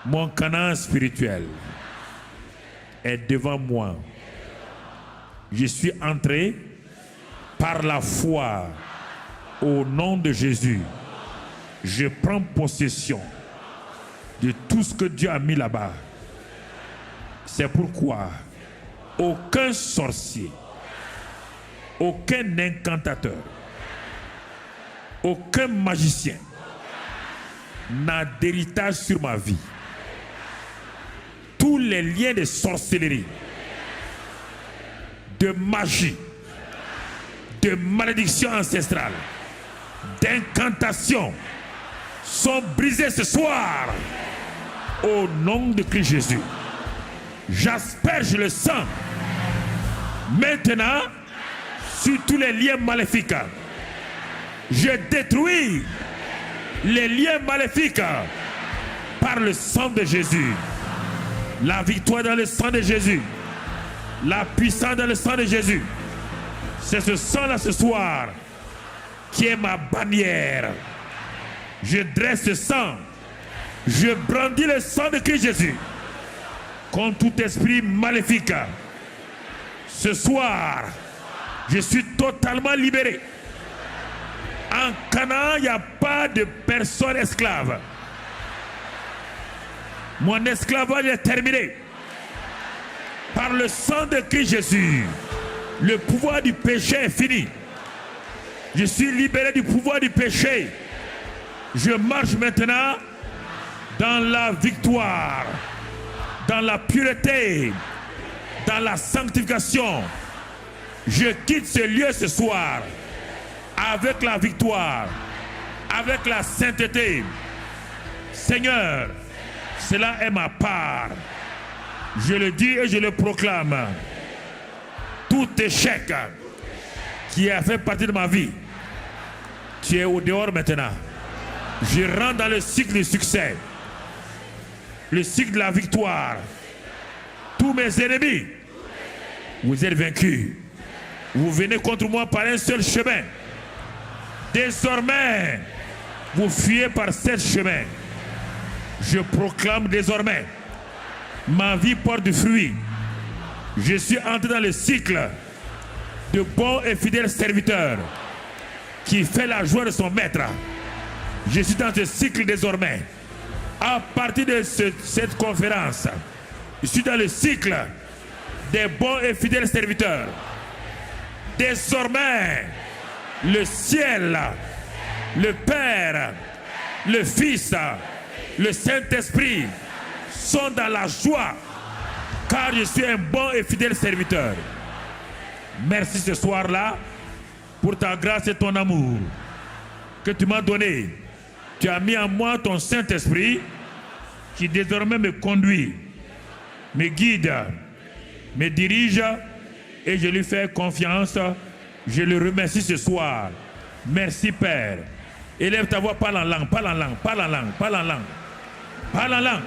mon Canaan spirituel est devant moi. Je suis entré par la foi au nom de Jésus. Je prends possession de tout ce que Dieu a mis là-bas. C'est pourquoi aucun sorcier, aucun incantateur, aucun magicien n'a d'héritage sur ma vie. Tous les liens de sorcellerie, de magie, de malédiction ancestrale, d'incantation sont brisés ce soir au nom de Christ Jésus. J'asperge le sang maintenant sur tous les liens maléfiques. Je détruis les liens maléfiques par le sang de Jésus. La victoire dans le sang de Jésus. La puissance dans le sang de Jésus. C'est ce sang-là ce soir qui est ma bannière. Je dresse ce sang. Je brandis le sang de Christ Jésus contre tout esprit maléfique. Ce soir, je suis totalement libéré. En Canaan, il n'y a pas de personne esclave. Mon esclavage est terminé. Par le sang de Christ Jésus, le pouvoir du péché est fini. Je suis libéré du pouvoir du péché. Je marche maintenant dans la victoire, dans la pureté, dans la sanctification. Je quitte ce lieu ce soir avec la victoire, avec la sainteté. Seigneur, cela est ma part. Je le dis et je le proclame. Tout échec qui a fait partie de ma vie, tu es au dehors maintenant. Je rentre dans le cycle du succès, le cycle de la victoire. Tous mes ennemis, vous êtes vaincus. Vous venez contre moi par un seul chemin. Désormais, vous fuyez par 7 chemins. Je proclame désormais, ma vie porte du fruit. Je suis entré dans le cycle de bons et fidèles serviteurs qui fait la joie de son maître. Je suis dans ce cycle désormais. À partir de cette conférence, je suis dans le cycle des bons et fidèles serviteurs. Désormais, le ciel, le Père, le Fils, le Saint-Esprit sont dans la joie, car je suis un bon et fidèle serviteur. Merci ce soir-là pour ta grâce et ton amour que tu m'as donné. Tu as mis en moi ton Saint-Esprit qui désormais me conduit, me guide, me dirige, et je lui fais confiance. Je le remercie ce soir. Merci Père. Élève ta voix, parle en langue, parle en langue, parle en langue, parle en langue. Parle en langue.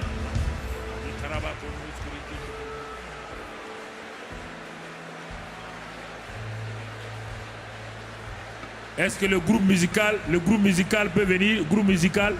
Est-ce que le groupe musical peut venir? Groupe musical.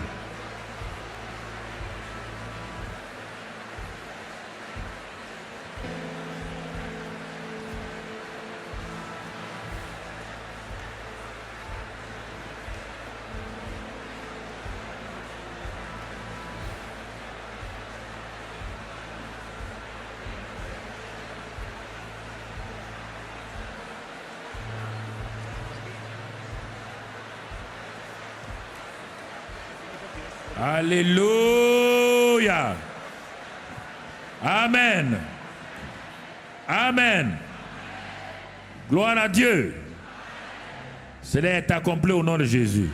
Alléluia. Amen. Amen. Gloire à Dieu. Cela est accompli au nom de Jésus.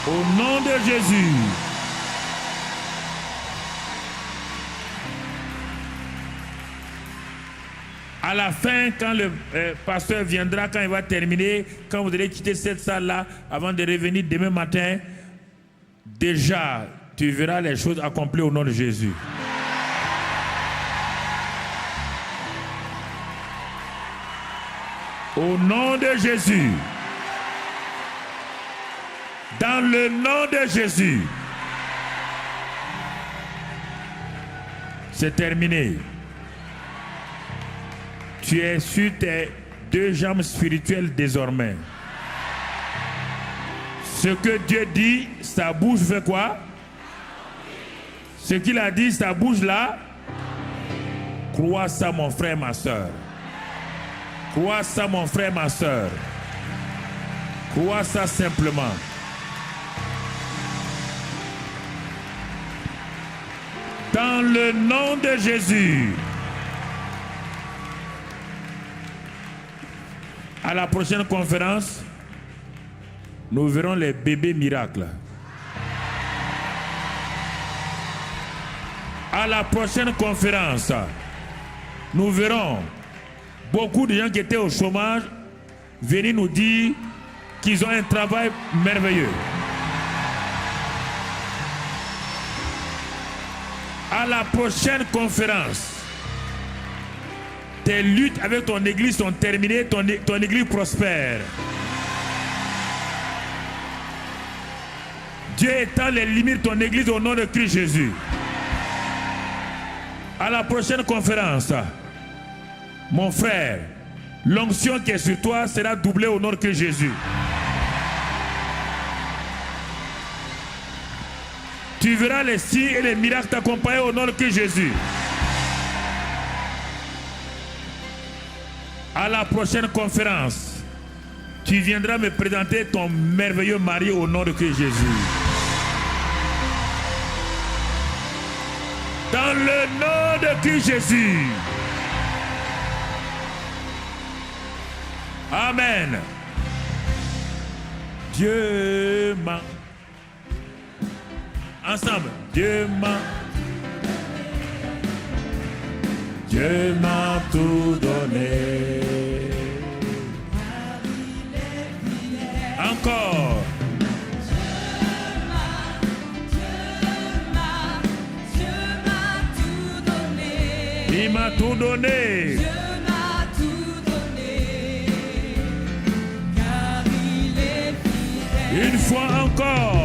Au nom de Jésus. À la fin, quand le pasteur viendra, quand il va terminer, quand vous allez quitter cette salle-là, avant de revenir demain matin, déjà, tu verras les choses accomplies au nom de Jésus. Au nom de Jésus. Dans le nom de Jésus. C'est terminé. Tu es sur tes deux jambes spirituelles désormais. Ce que Dieu dit, sa bouche fait quoi? Ce qu'il a dit, sa bouche là. Crois ça, mon frère, ma soeur. Crois ça, mon frère, ma soeur. Crois ça simplement. Dans le nom de Jésus. À la prochaine conférence, nous verrons les bébés miracles. À la prochaine conférence, nous verrons beaucoup de gens qui étaient au chômage venir nous dire qu'ils ont un travail merveilleux. À la prochaine conférence, tes luttes avec ton église sont terminées, ton église prospère. Dieu étend les limites de ton église au nom de Christ Jésus. À la prochaine conférence, mon frère, l'onction qui est sur toi sera doublée au nom de Christ Jésus. Tu verras les signes et les miracles t'accompagner au nom de Christ Jésus. À la prochaine conférence, tu viendras me présenter ton merveilleux mari au nom de Christ Jésus. Dans le nom de Christ Jésus. Amen. Dieu m'a. Ensemble. Dieu m'a. Dieu m'a tout donné. Encore. Il m'a tout donné. Dieu m'a tout donné, car il est fidèle. Une fois encore.